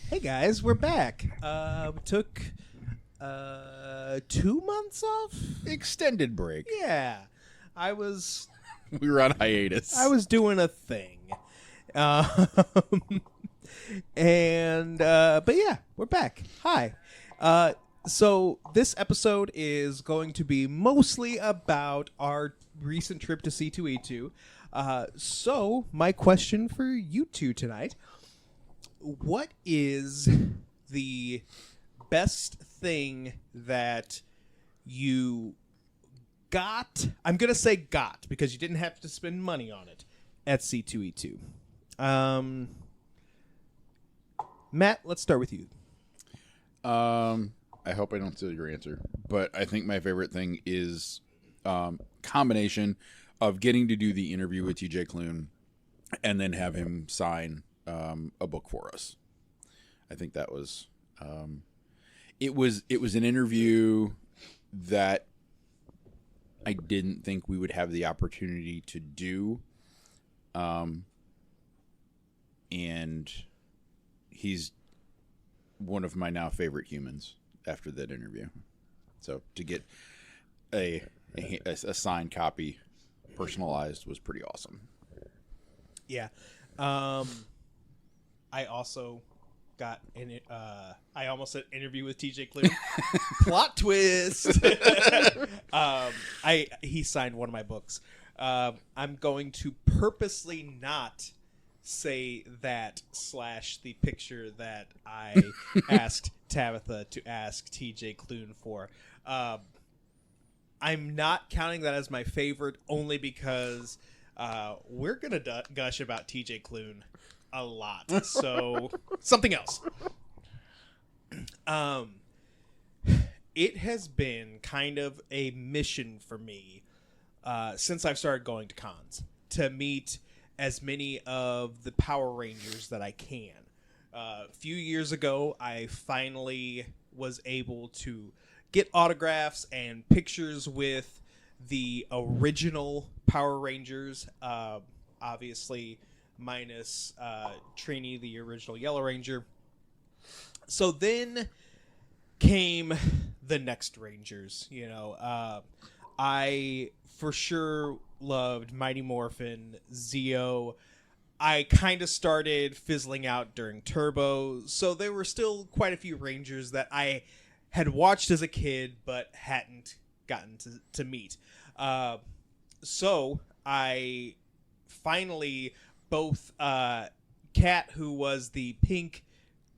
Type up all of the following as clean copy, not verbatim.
Hey guys, we're back. We took 2 months off. Extended break. Yeah, I was We were on hiatus. doing a thing, um, but yeah, we're back. Hi. So this episode is going to be mostly about our recent trip to C2E2. So my question for you two tonight: what is the best thing that you got? I'm going to say got because you didn't have to spend money on it at C2E2. Matt, let's start with you. I hope I don't steal your answer, but I think my favorite thing is combination of getting to do the interview with TJ Klune and then have him sign a book for us. I think that was it was an interview that I didn't think we would have the opportunity to do, and he's one of my now favorite humans after that interview. So to get a signed copy personalized was pretty awesome. Yeah. I also got I almost said interview with TJ Klune. Plot twist. He signed one of my books. I'm going to purposely not say that / the picture that I asked Tabitha to ask TJ Klune for. I'm not counting that as my favorite only because we're going to gush about TJ Klune a lot. So something else. It has been kind of a mission for me since I've started going to cons to meet as many of the Power Rangers that I can. A few years ago, I finally was able to get autographs and pictures with the original Power Rangers, obviously minus Trini, the original Yellow Ranger. So then came the next Rangers. You know, I for sure loved Mighty Morphin, Zeo. I kind of started fizzling out during Turbo, so there were still quite a few Rangers that I had watched as a kid but hadn't gotten to meet. So I finally, both Kat, who was the pink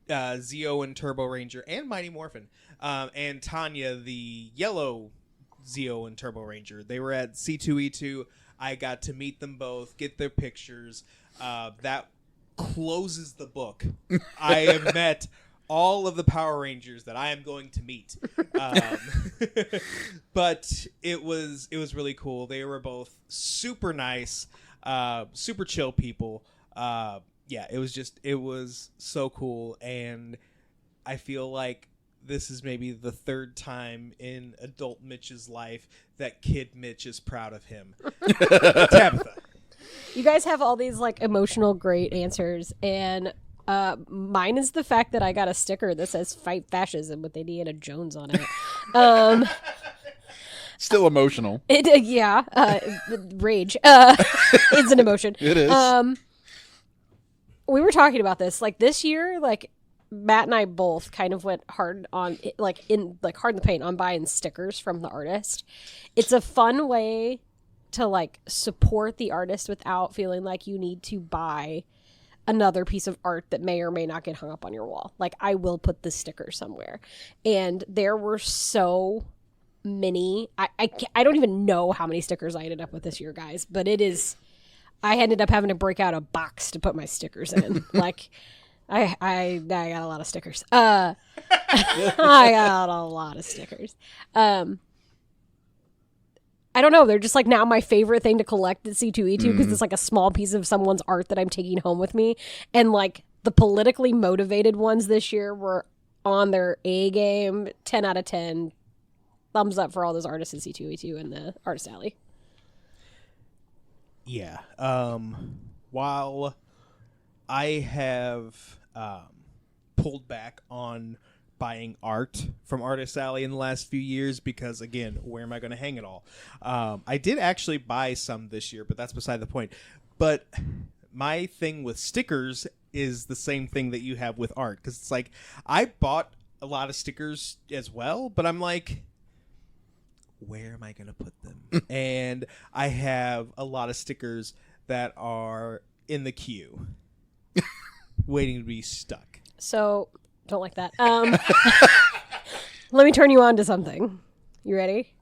Zeo and Turbo Ranger, and Mighty Morphin, and Tanya, the yellow Zeo and Turbo Ranger. They were at C2E2. I got to meet them both, get their pictures. That closes the book. I have met all of the Power Rangers that I am going to meet. But it was really cool. They were both super nice, super chill people. Yeah, it was so cool. And I feel like this is maybe the third time in adult Mitch's life that kid Mitch is proud of him. Tabitha. You guys have all these like emotional great answers, and mine is the fact that I got a sticker that says "Fight Fascism" with Indiana Jones on it. Still emotional. Rage. It's an emotion. It is. We were talking about this like this year, like Matt and I both kind of went hard on hard in the paint on buying stickers from the artist. It's a fun way to like support the artist without feeling like you need to buy another piece of art that may or may not get hung up on your wall. Like, I will put the sticker somewhere. And there were so many. I don't even know how many stickers I ended up with this year, guys, but I ended up having to break out a box to put my stickers in. Like, I got a lot of stickers. I got a lot of stickers. I don't know. They're just like now my favorite thing to collect at C2E2 because it's like a small piece of someone's art that I'm taking home with me. And like the politically motivated ones this year were on their A game. 10 out of 10. Thumbs up for all those artists at C2E2 and the Artist Alley. Yeah. While I have pulled back on buying art from Artist Alley in the last few years because, again, where am I going to hang it all? I did actually buy some this year, but that's beside the point. But my thing with stickers is the same thing that you have with art, because it's like I bought a lot of stickers as well, but I'm like, where am I going to put them? And I have a lot of stickers that are in the queue waiting to be stuck. So, don't like that. Let me turn you on to something. You ready?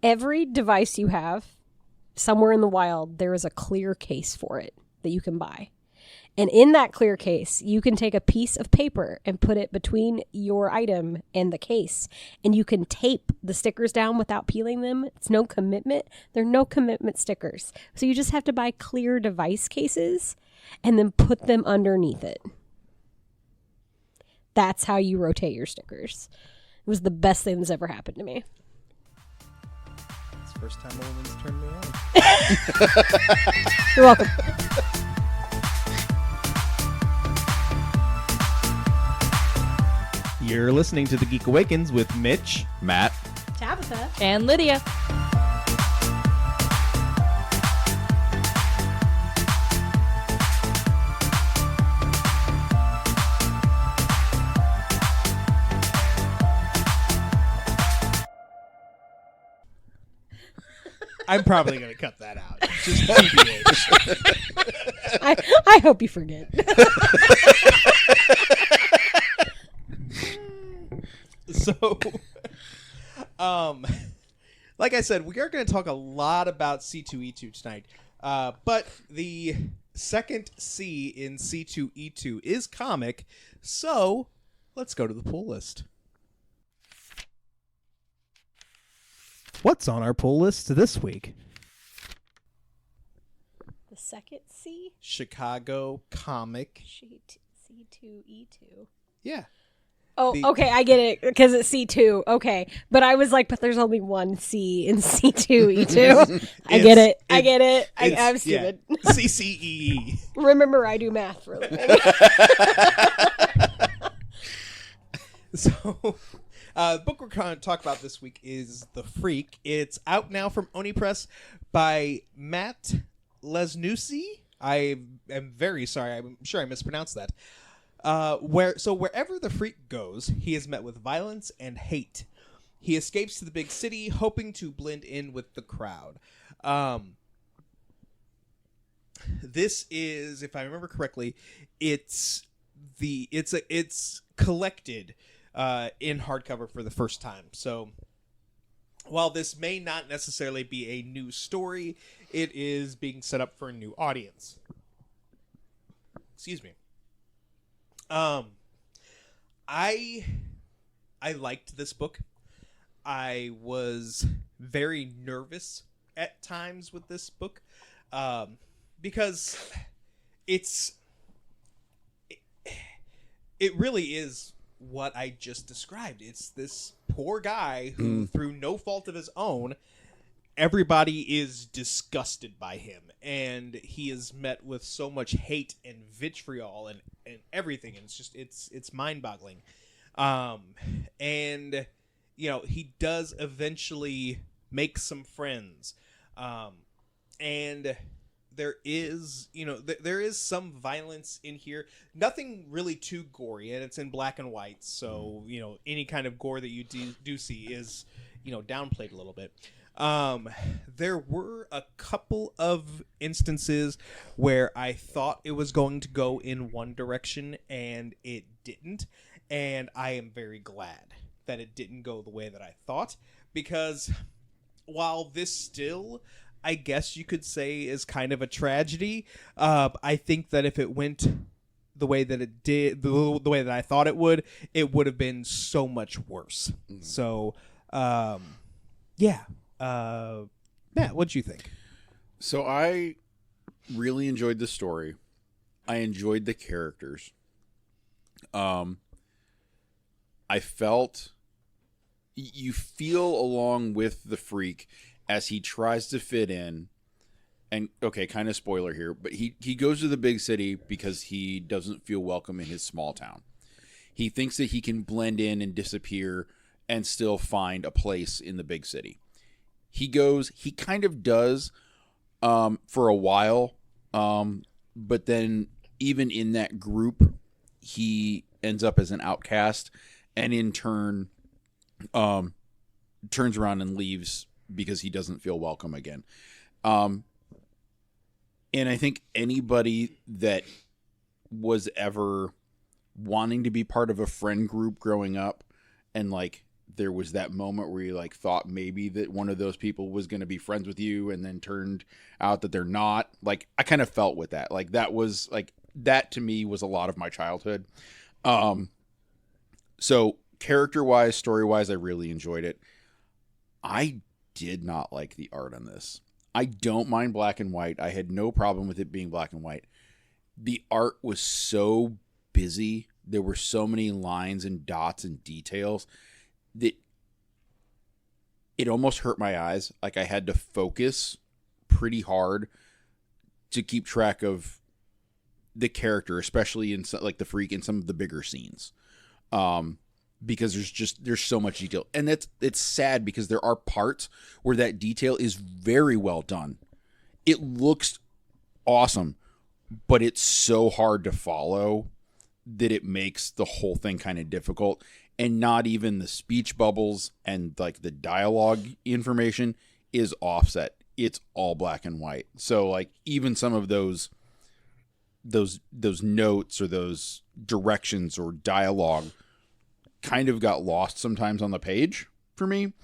Every device you have, somewhere in the wild, there is a clear case for it that you can buy. And in that clear case, you can take a piece of paper and put it between your item and the case. And you can tape the stickers down without peeling them. It's no commitment. They're no commitment stickers. So you just have to buy clear device cases and then put them underneath it. That's how you rotate your stickers. It was the best thing that's ever happened to me. It's the first time a woman's turned me on. You're welcome. You're listening to The Geek Awakens with Mitch, Matt, Tabitha, and Lydia. I'm probably going to cut that out. Just TBH. I hope you forget. So, like I said, we are going to talk a lot about C2E2 tonight. But the second C in C2E2 is comic. So, let's go to the pull list. What's on our pull list this week? The second C? Chicago comic. C2E2. Yeah. Oh, okay, I get it, because it's C2. Okay, but I was like, but there's only one C in C2E2. I get it. I'm stupid. Yeah. CCEE. Remember, I do math for a living. So, the book we're going to talk about this week is The Freak. It's out now from Oni Press by Matt Lesniewski. I am very sorry. I'm sure I mispronounced that. Wherever the Freak goes, he is met with violence and hate. He escapes to the big city, hoping to blend in with the crowd. This is, if I remember correctly, it's collected in hardcover for the first time. So while this may not necessarily be a new story, it is being set up for a new audience. Excuse me. I liked this book. I was very nervous at times with this book, because it really is what I just described. It's this poor guy who, through no fault of his own, everybody is disgusted by him, and he is met with so much hate and vitriol and everything, and it's mind-boggling. And he does eventually make some friends, and there is there is some violence in here, nothing really too gory, and it's in black and white, so any kind of gore that you do see is downplayed a little bit. There were a couple of instances where I thought it was going to go in one direction and it didn't, and I am very glad that it didn't go the way that I thought, because while this still, I guess you could say, is kind of a tragedy, I think that if it went the way that it did, the way that I thought it would have been so much worse. So, yeah. Matt, what'd you think? So I really enjoyed the story. I enjoyed the characters. I felt you feel along with the Freak as he tries to fit in. And okay, kind of spoiler here, but he goes to the big city because he doesn't feel welcome in his small town. He thinks that he can blend in and disappear and still find a place in the big city. He kind of does for a while, but then even in that group, he ends up as an outcast, and in turn turns around and leaves because he doesn't feel welcome again. And I think anybody that was ever wanting to be part of a friend group growing up, and like there was that moment where you like thought maybe that one of those people was going to be friends with you, and then turned out that they're not. Like I kind of felt with that. Like that was like that to me was a lot of my childhood. So character-wise, story-wise, I really enjoyed it. I did not like the art on this. I don't mind black and white. I had no problem with it being black and white. The art was so busy. There were so many lines and dots and details that it almost hurt my eyes. Like I had to focus pretty hard to keep track of the character, especially in like the freak in some of the bigger scenes. Because there's so much detail, and it's sad because there are parts where that detail is very well done. It looks awesome, but it's so hard to follow that it makes the whole thing kind of difficult. And not even the speech bubbles and like the dialogue information is offset. It's all black and white. So like even some of those notes or those directions or dialogue kind of got lost sometimes on the page for me,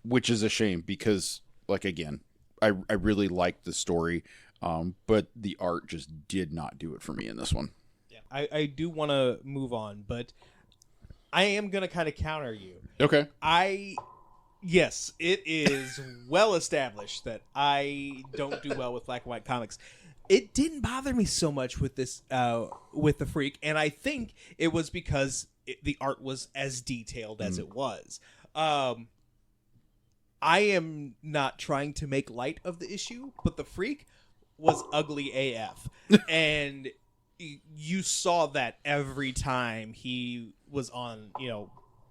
which is a shame because, like, again, I really liked the story, but the art just did not do it for me in this one. Yeah, I do want to move on, but I am going to kind of counter you. Okay. Yes, it is well established that I don't do well with black and white comics. It didn't bother me so much with this, with the freak, and I think it was because the art was as detailed as it was. I am not trying to make light of the issue, but the freak was ugly AF. And you saw that every time he was on,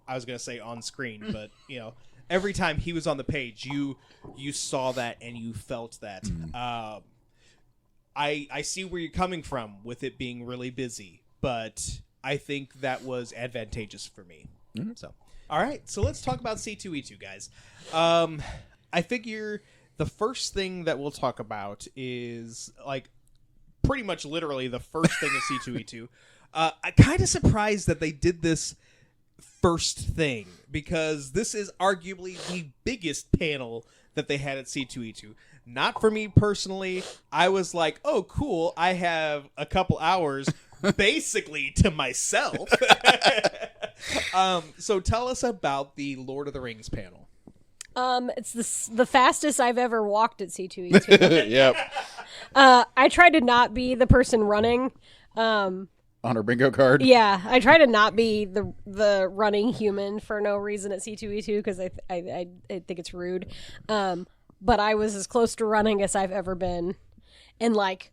I was going to say on screen, but, every time he was on the page, you saw that and you felt that. I see where you're coming from with it being really busy, but I think that was advantageous for me. Mm-hmm. So, all right. So let's talk about C2E2, guys. I figure the first thing that we'll talk about is like pretty much literally the first thing of C2E2. I'm kind of surprised that they did this first thing because this is arguably the biggest panel that they had at C2E2. Not for me personally. I was like, oh, cool. I have a couple hours basically to myself. So tell us about the Lord of the Rings panel. It's the fastest I've ever walked at C2E2. Yep. I tried to not be the person running. On her bingo card. Yeah, I try to not be the running human for no reason at C2E2 because I think it's rude. But I was as close to running as I've ever been, and like.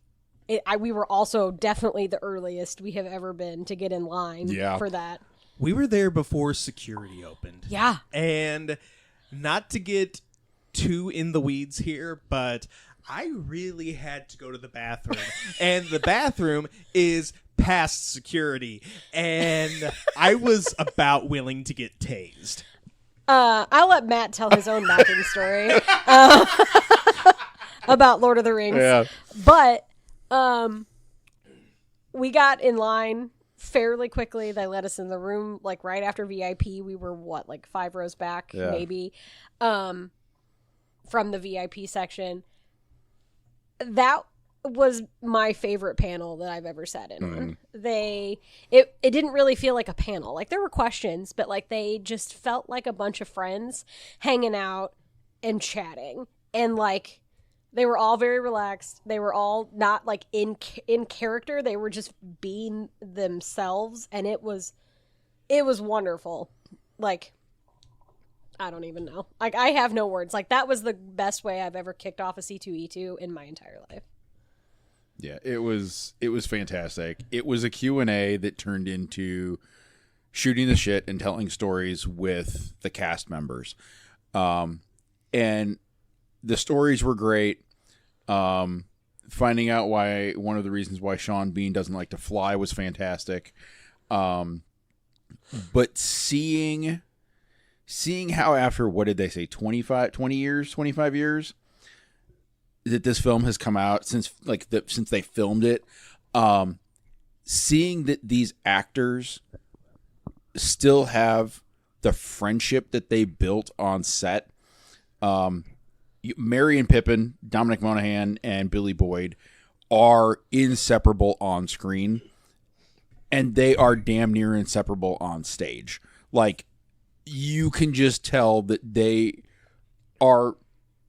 We were also definitely the earliest we have ever been to get in line for that. We were there before security opened. Yeah. And not to get too in the weeds here, but I really had to go to the bathroom. And the bathroom is past security. And I was about willing to get tased. I'll let Matt tell his own backing story about Lord of the Rings. Yeah. But... we got in line fairly quickly. They let us in the room like right after VIP. We were like 5 rows back, maybe, from the VIP section. That was my favorite panel that I've ever sat in on. It didn't really feel like a panel. Like there were questions, but like they just felt like a bunch of friends hanging out and chatting, and like. They were all very relaxed. They were all not like in character. They were just being themselves, and it was wonderful. Like I don't even know. Like I have no words. Like that was the best way I've ever kicked off a C2E2 in my entire life. Yeah, it was fantastic. It was a Q&A that turned into shooting the shit and telling stories with the cast members. And the stories were great. Finding out why one of the reasons why Sean Bean doesn't like to fly was fantastic. But seeing how after, what did they say, 25 years that this film has come out since they filmed it, seeing that these actors still have the friendship that they built on set. Mary and Pippin, Dominic Monaghan, and Billy Boyd are inseparable on screen, and they are damn near inseparable on stage. Like, you can just tell that they are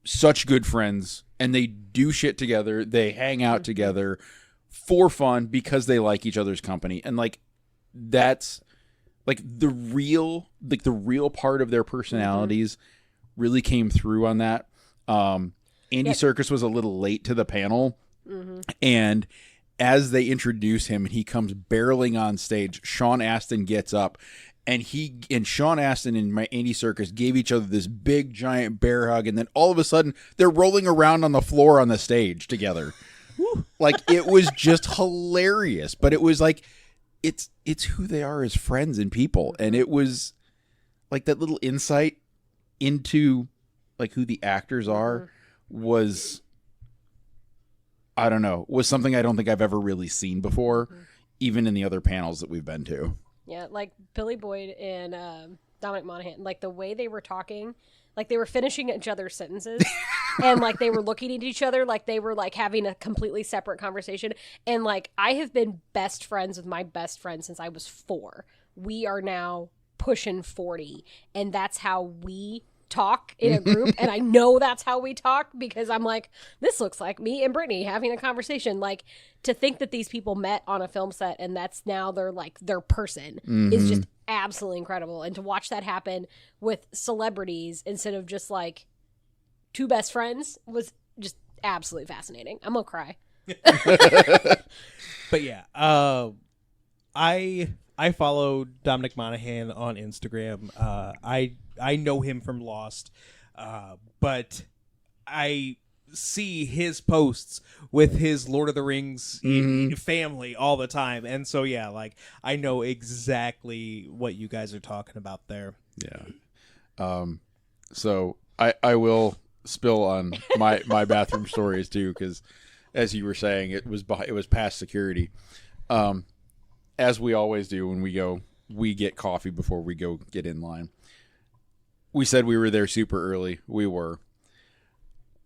such good friends, and they do shit together. They hang out together for fun because they like each other's company, and like that's like the real part of their personalities really came through on that. Andy Serkis was a little late to the panel, and as they introduce him and he comes barreling on stage, Sean Astin gets up, and Sean Astin and Andy Serkis gave each other this big giant bear hug, and then all of a sudden they're rolling around on the floor on the stage together. Like, it was just hilarious, but it was like it's who they are as friends and people, and it was like that little insight into like who the actors are was, I don't know, was something I don't think I've ever really seen before, even in the other panels that we've been to. Yeah, like Billy Boyd and Dominic Monaghan, like the way they were talking, like they were finishing each other's sentences and like they were looking at each other like they were like having a completely separate conversation. And like, I have been best friends with my best friend since I was 4. We are now pushing 40, and that's how we talk in a group. And I know that's how we talk because I'm like, this looks like me and Brittany having a conversation. Like, to think that these people met on a film set and that's now their person is just absolutely incredible. And to watch that happen with celebrities instead of just like 2 best friends was just absolutely fascinating. I'm gonna cry. But yeah, I follow Dominic Monaghan on Instagram. I know him from Lost, but I see his posts with his Lord of the Rings family all the time, and so yeah, like, I know exactly what you guys are talking about there. Yeah. So I will spill on my bathroom stories too, because as you were saying, it was past security. As we always do when we get coffee before we go get in line. We said we were there super early. We were.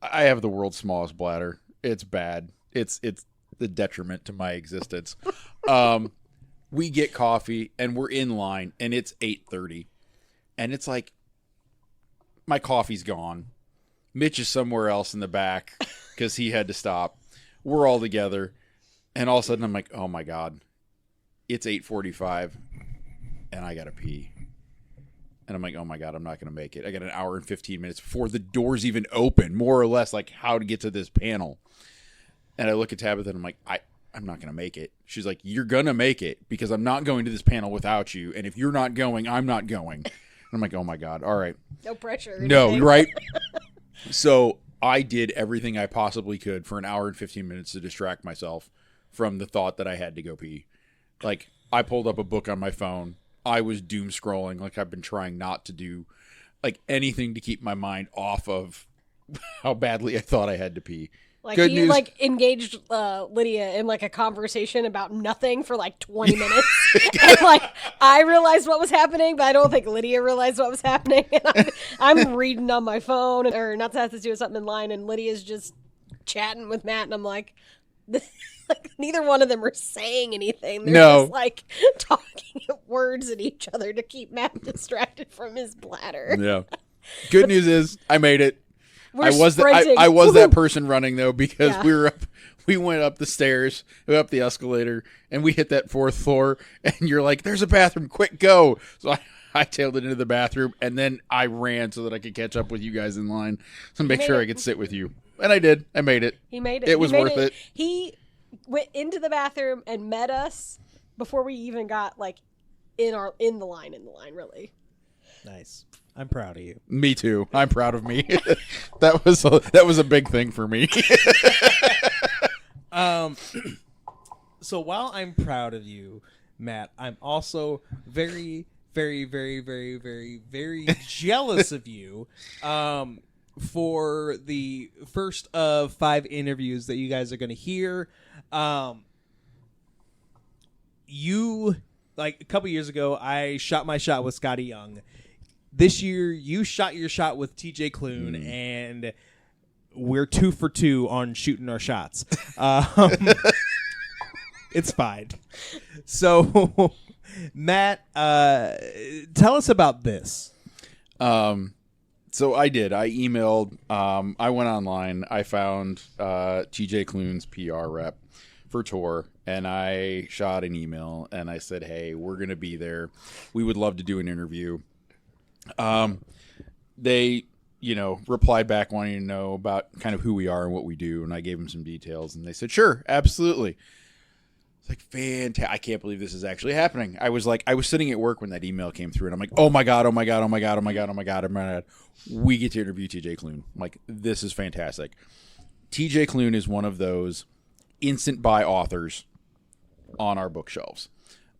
I have the world's smallest bladder. It's bad. It's the detriment to my existence. We get coffee and we're in line and it's 8:30. And it's like, my coffee's gone. Mitch is somewhere else in the back because he had to stop. We're all together. And all of a sudden I'm like, oh my God, it's 8:45 and I got to pee. And I'm like, oh my God, I'm not going to make it. I got an hour and 15 minutes before the doors even open, more or less, like how to get to this panel. And I look at Tabitha and I'm like, I'm not going to make it. She's like, you're going to make it because I'm not going to this panel without you. And if you're not going, I'm not going. And I'm like, oh my God. All right. No pressure. No, right? So I did everything I possibly could for an hour and 15 minutes to distract myself from the thought that I had to go pee. Like, I pulled up a book on my phone. I was doom scrolling like I've been trying not to do, like anything to keep my mind off of how badly I thought I had to pee. Like, Good you news. like engaged Lydia in like a conversation about nothing for like 20 minutes. And like, I realized what was happening, but I don't think Lydia realized what was happening. And I'm reading on my phone, or not to have to do something in line, and Lydia's just chatting with Matt, and I'm like, like, neither one of them are saying anything. They're just like talking words at each other to keep Matt distracted from his bladder. Yeah. Good news is I made it. We're I was sprinting. I was that person running though, because Yeah. we went up the stairs, up the escalator, and we hit that 4th floor. And you're like, "There's a bathroom, quick go!" So I tailed it into the bathroom, and then I ran so that I could catch up with you guys in line, so make sure I could sit with you. And I did. I made it. He made it. It was worth it. He went into the bathroom and met us before we even got like in the line really. Nice. I'm proud of you. Me too. I'm proud of me. that was a big thing for me. So while I'm proud of you, Matt, I'm also very, very, very, very, very, very jealous of you for the first of 5 interviews that you guys are going to hear. You, like a couple years ago, I shot my shot with Scotty Young. This year, you shot your shot with TJ Klune, and we're 2 for 2 on shooting our shots. It's fine. So, Matt, tell us about this. So I did. I emailed. I went online. I found TJ Klune's PR rep for tour, and I shot an email, and I said, hey, we're going to be there. We would love to do an interview. They, replied back wanting to know about kind of who we are and what we do, and I gave them some details, and they said, sure, absolutely. It's like, fantastic. I can't believe this is actually happening. I was sitting at work when that email came through, and I'm like, oh my God. We get to interview TJ Klune. I'm like, this is fantastic. TJ Klune is one of those instant buy authors on our bookshelves.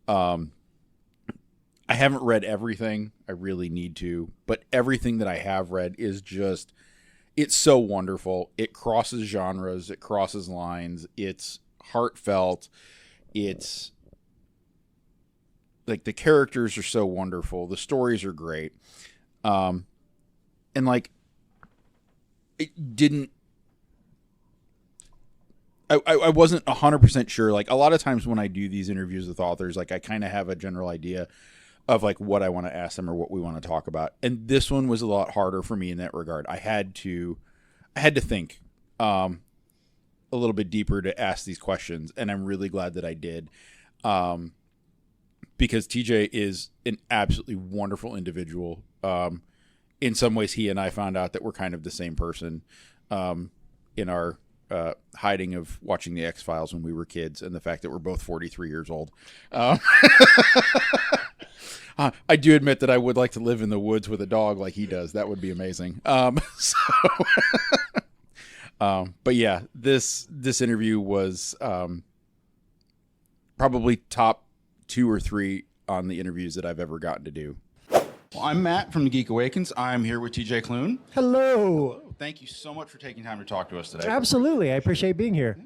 I haven't read everything. I really need to, but everything that I have read is just, it's so wonderful. It crosses genres. It crosses lines. It's heartfelt. It's like the characters are so wonderful. The stories are great. And like, it didn't, I wasn't 100% sure. Like a lot of times when I do these interviews with authors, like I kind of have a general idea of like what I want to ask them or what we want to talk about. And this one was a lot harder for me in that regard. I had to think a little bit deeper to ask these questions, and I'm really glad that I did. Because TJ is an absolutely wonderful individual. In some ways, he and I found out that we're kind of the same person in our hiding of watching the X-Files when we were kids, and the fact that we're both 43 years old. I do admit that I would like to live in the woods with a dog like he does. That would be amazing. But yeah, this interview was probably top 2 or 3 on the interviews that I've ever gotten to do. Well, I'm Matt from The Geek Awakens. I'm here with TJ Klune. Hello. Thank you so much for taking time to talk to us today. Absolutely. I appreciate being here.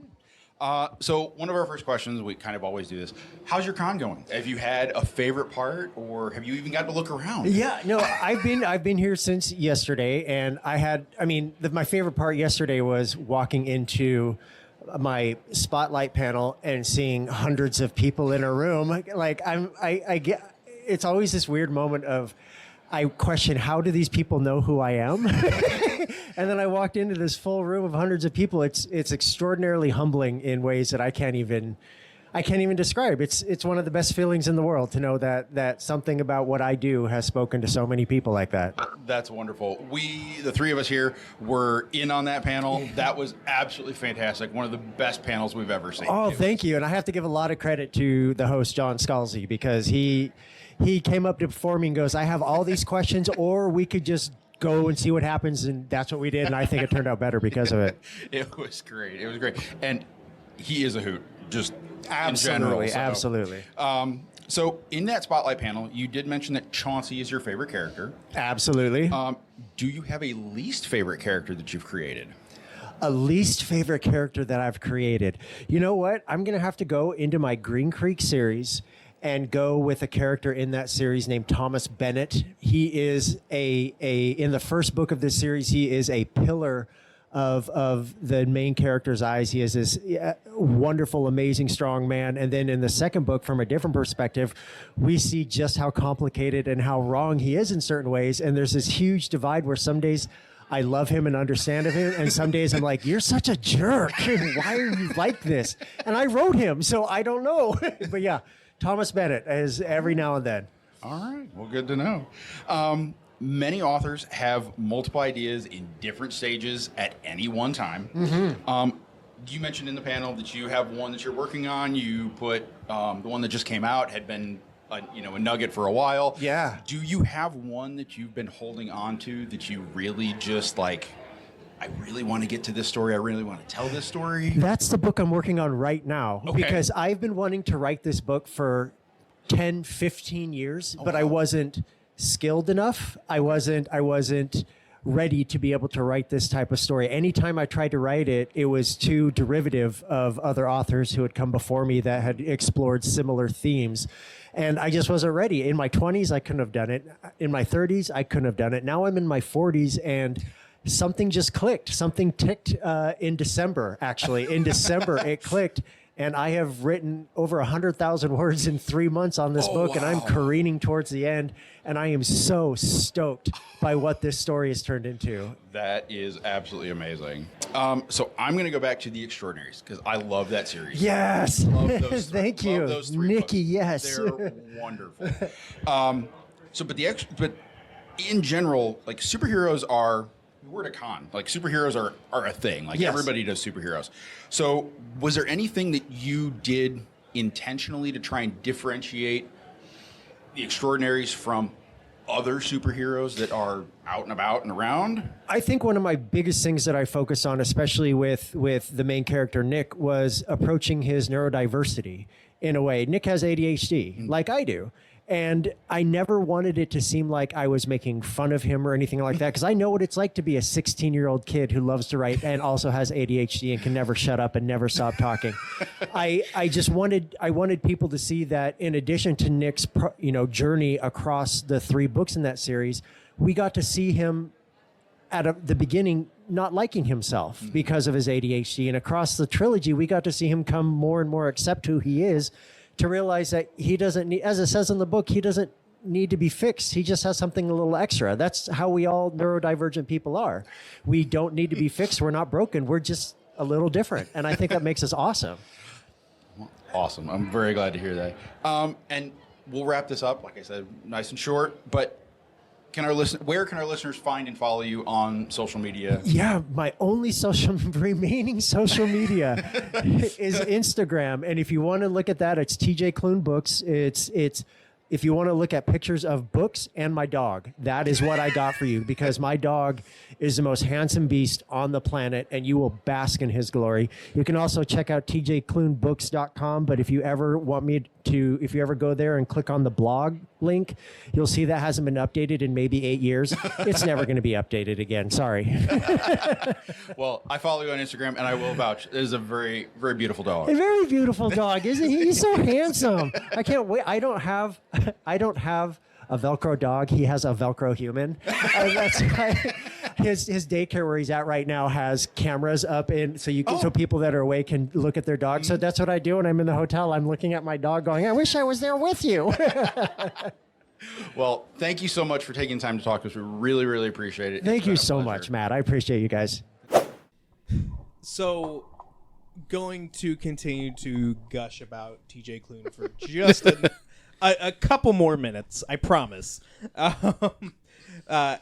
So one of our first questions, we kind of always do this. How's your con going? Have you had a favorite part, or have you even got to look around? Yeah, no, I've been here since yesterday, and my favorite part yesterday was walking into my spotlight panel and seeing hundreds of people in a room. Like I get, it's always this weird moment of, I question, how do these people know who I am? And then I walked into this full room of hundreds of people. It's extraordinarily humbling in ways that I can't even describe. It's one of the best feelings in the world to know that something about what I do has spoken to so many people like that. That's wonderful. The 3 of us here, were in on that panel. That was absolutely fantastic. One of the best panels we've ever seen. Oh, thank you. And I have to give a lot of credit to the host, John Scalzi, because he came up before me and goes, I have all these questions, or we could just go and see what happens. And that's what we did. And I think it turned out better because of it. It was great. And he is a hoot, just absolutely, in general. Absolutely. So in that spotlight panel, you did mention that Chauncey is your favorite character. Absolutely. Do you have a least favorite character that you've created? A least favorite character that I've created. You know what? I'm going to have to go into my Green Creek series and go with a character in that series named Thomas Bennett. He is in the first book of this series, he is a pillar of the main character's eyes. He is this wonderful, amazing, strong man. And then in the second book, from a different perspective, we see just how complicated and how wrong he is in certain ways. And there's this huge divide where some days I love him and understand of him, and some days I'm like, you're such a jerk. Why are you like this? And I wrote him, so I don't know. But yeah, Thomas Bennett is every now and then. All right. Well, good to know. Many authors have multiple ideas in different stages at any one time. Mm-hmm. you mentioned in the panel that you have one that you're working on. You put the one that just came out had been a nugget for a while. Yeah. Do you have one that you've been holding on to that you really just like, I really want to get to this story. I really want to tell this story? That's the book I'm working on right now Okay. because I've been wanting to write this book for 10, 15 years, but I wasn't skilled enough. I wasn't ready to be able to write this type of story. Anytime I tried to write it, it was too derivative of other authors who had come before me that had explored similar themes. And I just wasn't ready. In my 20s, I couldn't have done it. In my 30s, I couldn't have done it. Now I'm in my 40s and something just clicked. Something ticked in December, actually. In December, it clicked. And I have written over 100,000 words in 3 months on this book, and I'm careening towards the end. And I am so stoked by what this story has turned into. That is absolutely amazing. So I'm going to go back to The Extraordinaries because I love that series. Yes. Love those three. Thank Love you. those three Nikki, books. yes. They're wonderful. But in general, like superheroes are, we're at a con. Like superheroes are a thing. Like Yes. everybody does superheroes. So was there anything that you did intentionally to try and differentiate The Extraordinaries from other superheroes that are out and about and around? I think one of my biggest things that I focus on, especially with the main character, Nick, was approaching his neurodiversity in a way. Nick has ADHD, like I do. And I never wanted it to seem like I was making fun of him or anything like that, because I know what it's like to be a 16-year-old kid who loves to write and also has ADHD and can never shut up and never stop talking. I wanted people to see that in addition to Nick's journey across the 3 books in that series, we got to see him at the beginning not liking himself because of his ADHD, and across the trilogy we got to see him come more and more accept who he is, to realize that he doesn't need, as it says in the book, he doesn't need to be fixed. He just has something a little extra. That's how we all neurodivergent people are. We don't need to be fixed. We're not broken. We're just a little different. And I think that makes us awesome. Awesome. I'm very glad to hear that. And we'll wrap this up, like I said, nice and short, but where can our listeners find and follow you on social media? Yeah, my only remaining social media is Instagram, and if you want to look at that, it's TJ Klune Books. It's if you want to look at pictures of books and my dog, that is what I got for you, because my dog is the most handsome beast on the planet, and you will bask in his glory. You can also check out tjklunebooks.com, but if you ever go there and click on the blog link, you'll see that hasn't been updated in maybe 8 years. It's never going to be updated again. Sorry. Well, I follow you on Instagram, and I will vouch. It is a very, very beautiful dog. A very beautiful dog, isn't he? He's so handsome. I can't wait. I don't have a Velcro dog. He has a Velcro human. That's why his daycare where he's at right now has cameras up in, so people that are awake can look at their dog. So that's what I do when I'm in the hotel. I'm looking at my dog going, I wish I was there with you. Well, thank you so much for taking time to talk to us. We really, really appreciate it. Thank It's you been a so pleasure. much, Matt. I appreciate you guys. So, going to continue to gush about TJ Klune for just a couple more minutes, I promise.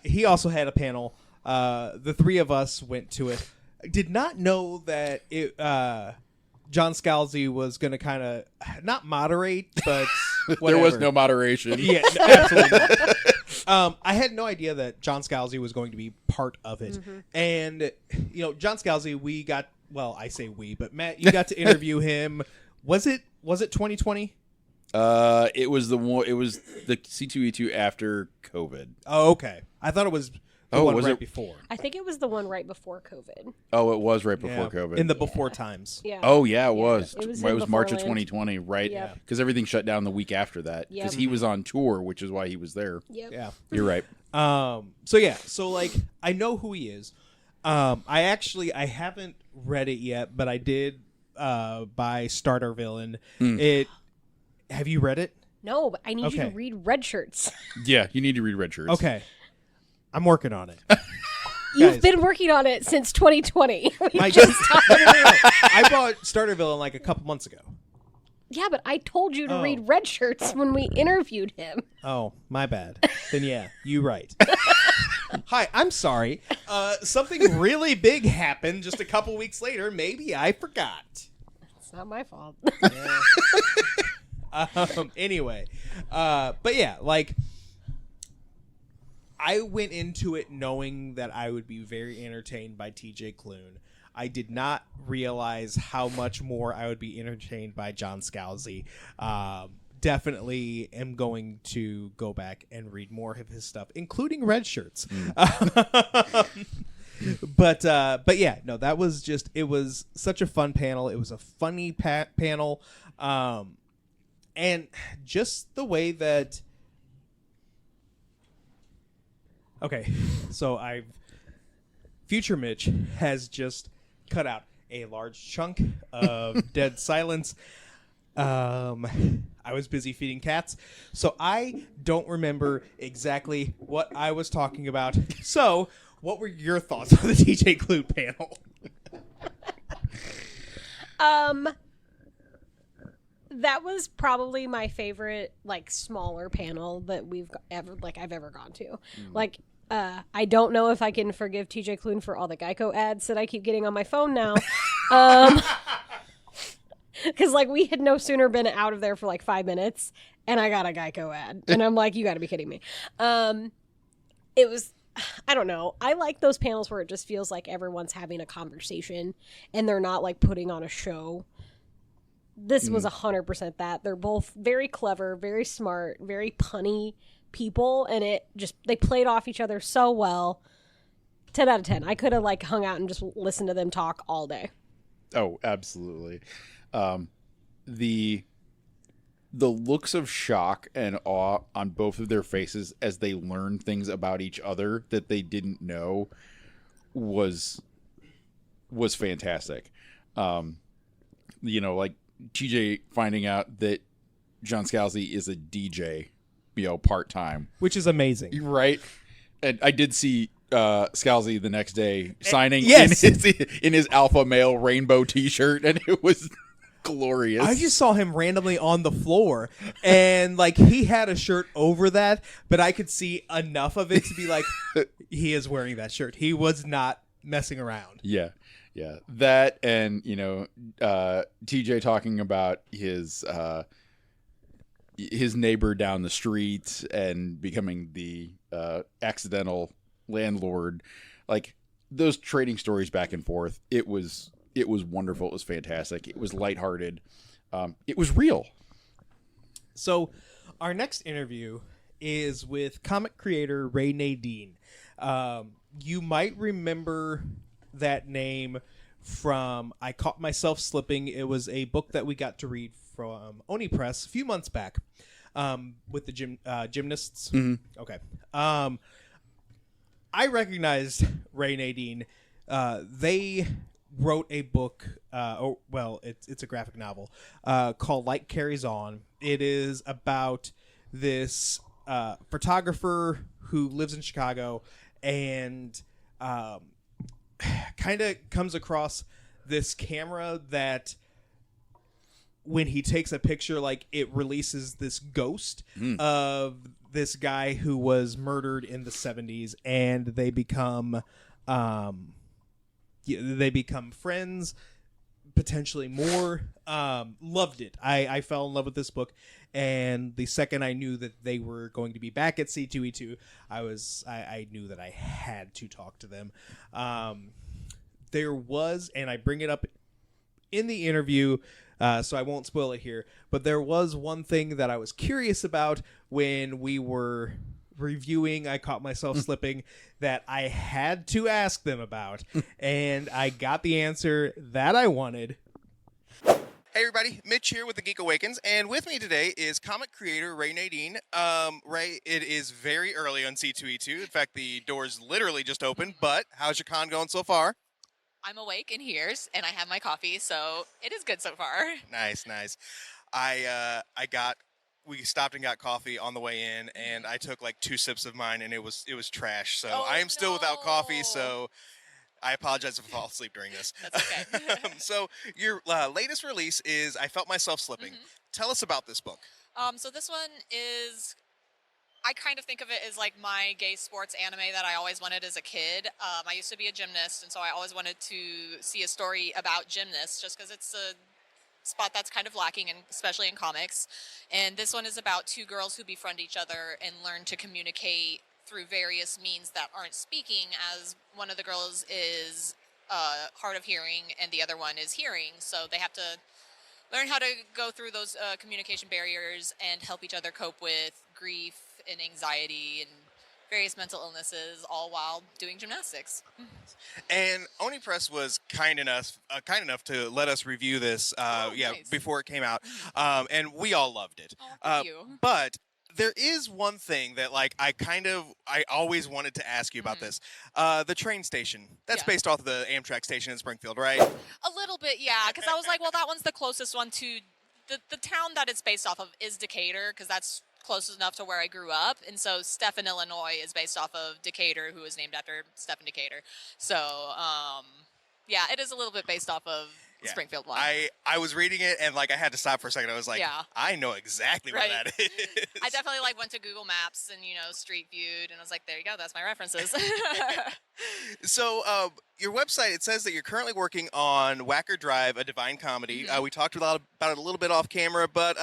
He also had a panel. The 3 of us went to it. I did not know that John Scalzi was going to kind of not moderate, but whatever. There was no moderation. Yeah, absolutely not. I had no idea that John Scalzi was going to be part of it. Mm-hmm. And, John Scalzi, I say we, but Matt, you got to interview him. Was it 2020? It was the C2E2 after COVID. Oh, okay. I thought it was the one was right it? before. I think it was the one right before COVID. Oh, it was right before Yeah, COVID. in the before times. Yeah. Oh yeah, it was. It was March of beforehand. 2020, right? Yep. Because everything shut down the week after that. Because Yep. he was on tour, which is why he was there. Yep. Yeah. You're right. So I know who he is. I haven't read it yet, but I did buy Starter Villain. Have you read it? No, but I need you to Okay. read Red Shirts. Yeah, you need to read Red Shirts. Okay. I'm working on it. You've Guys. been working on it since 2020. I I bought Starter Villain like a couple months ago. Yeah, but I told you to Oh. read Red Shirts when we interviewed him. Oh, my bad. Then yeah, you right. Hi, I'm sorry. Something really big happened just a couple weeks later. Maybe I forgot. It's not my fault. Anyway, but yeah, like I went into it knowing that I would be very entertained by TJ Klune. I did not realize how much more I would be entertained by John Scalzi. Definitely am going to go back and read more of his stuff, including Red Shirts. But yeah, no, that was just, it was such a fun panel. It was a funny panel. And just the way that, okay, so Future Mitch has just cut out a large chunk of dead silence. I was busy feeding cats, so I don't remember exactly what I was talking about. So, what were your thoughts on the TJ Klune panel? That was probably my favorite, like, smaller panel that I've ever gone to. Like, I don't know if I can forgive TJ Klune for all the Geico ads that I keep getting on my phone now. Because, like, we had no sooner been out of there for, like, 5 minutes, and I got a Geico ad. And I'm like, you got to be kidding me. It was, I don't know. I like those panels where it just feels like everyone's having a conversation, and they're not, like, putting on a show. This was 100% that. They're both very clever, very smart, very punny people, and they played off each other so well. 10 out of 10. I could have, like, hung out and just listened to them talk all day. Oh, absolutely. The looks of shock and awe on both of their faces as they learn things about each other that they didn't know was fantastic. You know, like TJ finding out that John Scalzi is a DJ, part-time. Which is amazing. Right? And I did see Scalzi the next day signing yes. in his alpha male rainbow t-shirt, and it was glorious. I just saw him randomly on the floor, and like he had a shirt over that, but I could see enough of it to be like, he is wearing that shirt. He was not messing around. Yeah. That, and TJ talking about his neighbor down the street and becoming the accidental landlord, like those trading stories back and forth. It was wonderful. It was fantastic. It was lighthearted. It was real. So our next interview is with comic creator Ray Nadine. You might remember that name from I Caught Myself Slipping. It was a book that we got to read from Oni Press a few months back with the gymnasts. Mm-hmm. Okay. I recognized Ray Nadine. They wrote a book, it's a graphic novel called Light Carries On. It is about this photographer who lives in Chicago and kind of comes across this camera that when he takes a picture, like it releases this ghost of this guy who was murdered in the 70s, and they become friends, potentially more. Loved it. I fell in love with this book, and the second I knew that they were going to be back at C2E2, I knew that I had to talk to them. There was, and I bring it up in the interview, so I won't spoil it here, but there was one thing that I was curious about when we were reviewing I Caught Myself Slipping that I had to ask them about, and I got the answer that I wanted. Hey everybody, Mitch here with the Geek Awakens, and with me today is comic creator Ray Nadine. Ray, it is very early on C2E2. In fact, the doors literally just opened, but how's your con going so far? I'm awake and here, and I have my coffee, so it is good so far. Nice. We stopped and got coffee on the way in, and I took like 2 sips of mine, and it was trash. So I am still without coffee, so I apologize if I fall asleep during this. That's okay. So your latest release is I Felt Myself Slipping. Mm-hmm. Tell us about this book. So this one is, I kind of think of it as like my gay sports anime that I always wanted as a kid. I used to be a gymnast, and so I always wanted to see a story about gymnasts just because it's a spot that's kind of lacking, and especially in comics. And this one is about two girls who befriend each other and learn to communicate through various means that aren't speaking, as one of the girls is hard of hearing and the other one is hearing. So they have to learn how to go through those communication barriers and help each other cope with grief and anxiety and various mental illnesses, all while doing gymnastics. And Oni Press was kind enough to let us review this Nice. before it came out, and we all loved it. Oh, thank you. But there is one thing that I always wanted to ask you about this. The train station. That's Yeah. based off of the Amtrak station in Springfield, right? A little bit, yeah, because I was like, well, that one's the closest one to the town that it's based off of is Decatur, because that's close enough to where I grew up. And so Stephen, Illinois is based off of Decatur, who is named after Stephen Decatur. So, yeah, it is a little bit based off of the Yeah. Springfield one. I was reading it, and I had to stop for a second. I was like, Yeah. I know exactly where Right. that is. I definitely went to Google Maps and, Street Viewed, and I was like, there you go, that's my references. So, your website, it says that you're currently working on Whacker Drive, a Divine Comedy. Mm-hmm. We talked about it a little bit off camera, but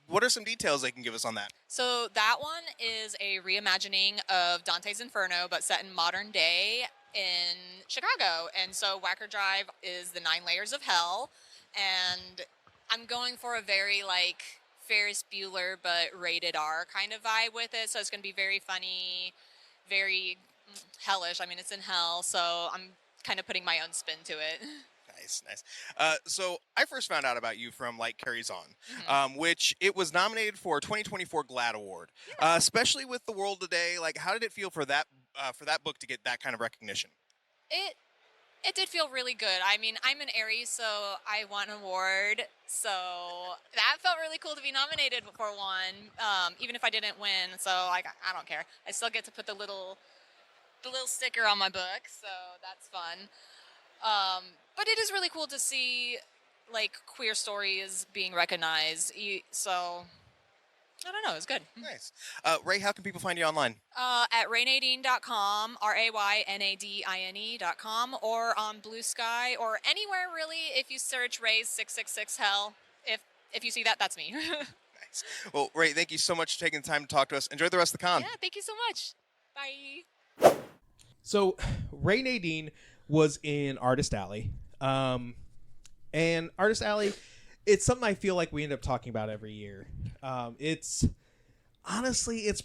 what are some details they can give us on that? So that one is a reimagining of Dante's Inferno, but set in modern day in Chicago. And so Whacker Drive is the 9 layers of hell. And I'm going for a very Ferris Bueller, but rated R kind of vibe with it. So it's going to be very funny, very hellish. I mean, it's in hell. So I'm kind of putting my own spin to it. Nice. So I first found out about you from Light Carries On, Mm-hmm. which it was nominated for a 2024 GLAAD Award. Especially with the world today, how did it feel for that book to get that kind of recognition? It did feel really good. I mean, I'm an Aries, so I won an award. So that felt really cool to be nominated for one, even if I didn't win. So I don't care. I still get to put the little sticker on my book, so that's fun. But it is really cool to see queer stories being recognized. So I don't know, it's good. Nice. Ray, how can people find you online? At raynadine.com, RAYNADINE.com, or on Blue Sky, or anywhere really. If you search Ray's 666 Hell, if you see that, that's me. Nice. Well, Ray, thank you so much for taking the time to talk to us. Enjoy the rest of the con. Yeah, thank you so much. Bye. So Ray Nadine was in Artist Alley. And Artist Alley, it's something I feel like we end up talking about every year. It's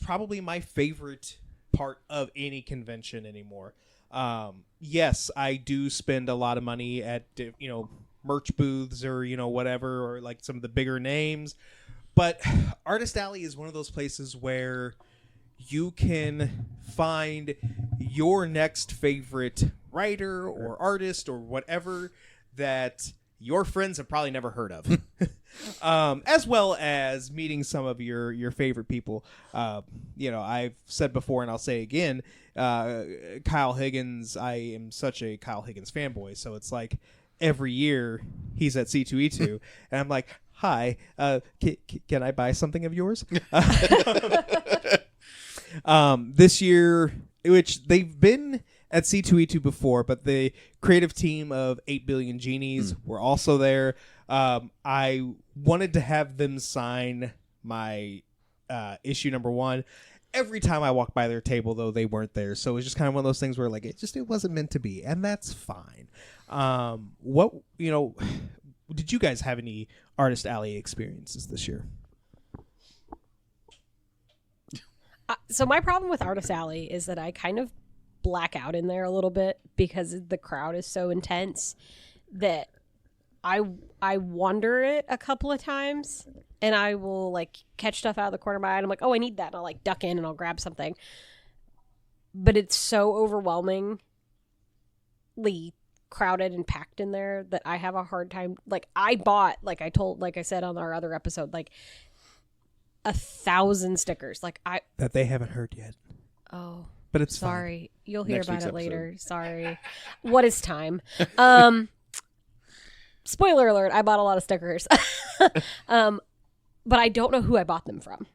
probably my favorite part of any convention anymore. Yes, I do spend a lot of money at, merch booths or, whatever, or some of the bigger names. But Artist Alley is one of those places where you can find your next favorite writer or artist or whatever that your friends have probably never heard of, as well as meeting some of your favorite people. I've said before and I'll say again, Kyle Higgins, I am such a Kyle Higgins fanboy. So it's every year he's at C2E2 and I'm like, hi, can I buy something of yours? This year, which they've been at C2E2 before, but the creative team of 8 Billion Genies were also there. I wanted to have them sign my issue number 1. Every time I walked by their table, though, they weren't there. So it was just kind of one of those things where it wasn't meant to be, and that's fine. Did you guys have any Artist Alley experiences this year? So my problem with Artist Alley is that I kind of black out in there a little bit because the crowd is so intense that I wander it a couple of times and I will catch stuff out of the corner of my eye and I'm like, oh, I need that, and I'll duck in and I'll grab something. But it's so overwhelmingly crowded and packed in there that I have a hard time. I bought, like I said on our other episode, 1,000 stickers. That they haven't heard yet. Oh, but it's sorry. You'll hear Next about week's it later. episode. Sorry. What is time? Spoiler alert, I bought a lot of stickers. But I don't know who I bought them from.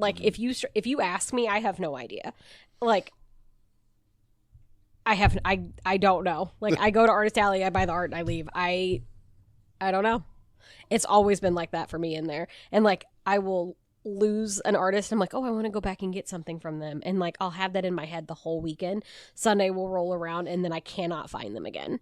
Like if you ask me, I have no idea. Like I don't know. Like I go to Artist Alley, I buy the art and I leave. I don't know. It's always been like that for me in there. And like I will lose an artist. I'm like, oh, I want to go back and get something from them. And like I'll have that in my head the whole weekend. Sunday will roll around and then I cannot find them again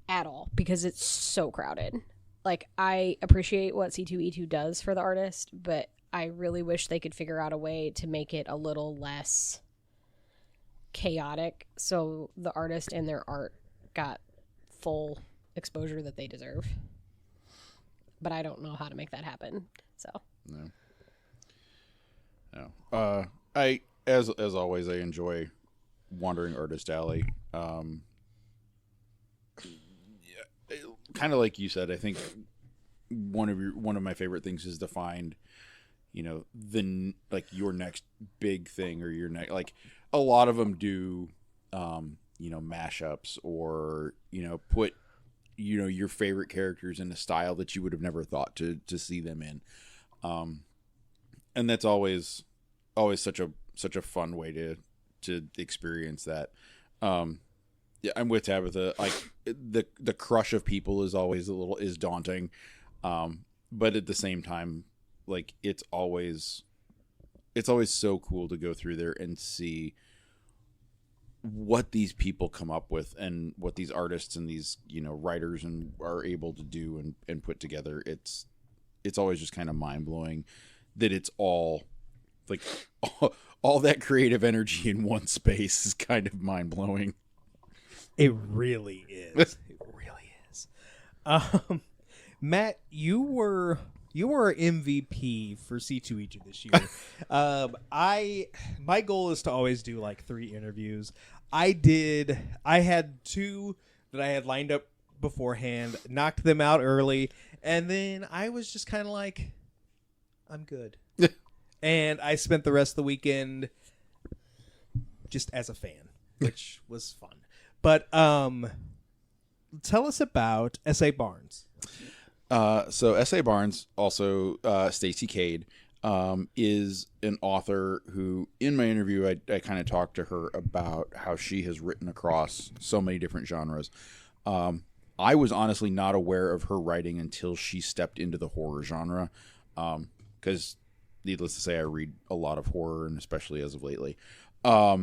at all because it's so crowded. Like I appreciate what C2E2 does for the artist, but I really wish they could figure out a way to make it a little less chaotic so the artist and their art got full exposure that they deserve. But I don't know how to make that happen. So no. I as always I enjoy wandering Artist Alley. Kind of like you said, I think one of my favorite things is to find, you know, your next big thing or your next, like a lot of them do, you know, mashups or, you know, put, you know, your favorite characters in a style that you would have never thought to see them in. And that's always such a fun way to experience that. Yeah, I'm with Tabitha. Like the crush of people is daunting. But at the same time, like it's always so cool to go through there and see what these people come up with and what these artists and these, you know, writers and are able to do and put together. It's always just kind of mind blowing that it's all like all that creative energy in one space is kind of mind blowing. It really is. It really is. Matt, you were MVP for C2E2 this year. My goal is to always do like 3 interviews. I had 2 that I had lined up beforehand, knocked them out early, and then I was just kind of like, I'm good. And I spent the rest of the weekend just as a fan, which was fun. But tell us about S.A. Barnes. So S.A. Barnes, also Stacey Kade, is an author who, in my interview, I kind of talked to her about how she has written across so many different genres. I was honestly not aware of her writing until she stepped into the horror genre, because needless to say, I read a lot of horror, and especially as of lately. Her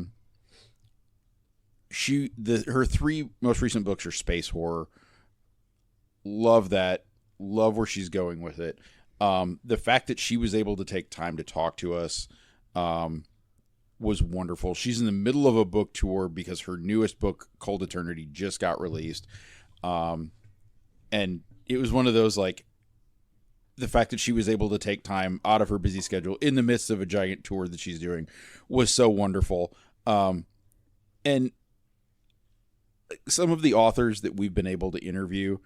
3 most recent books are space horror. Love that. Love where she's going with it. The fact that she was able to take time to talk to us was wonderful. She's in the middle of a book tour because her newest book, Cold Eternity, just got released. And it was one of those, like, the fact that she was able to take time out of her busy schedule in the midst of a giant tour that she's doing was so wonderful. And some of the authors that we've been able to interview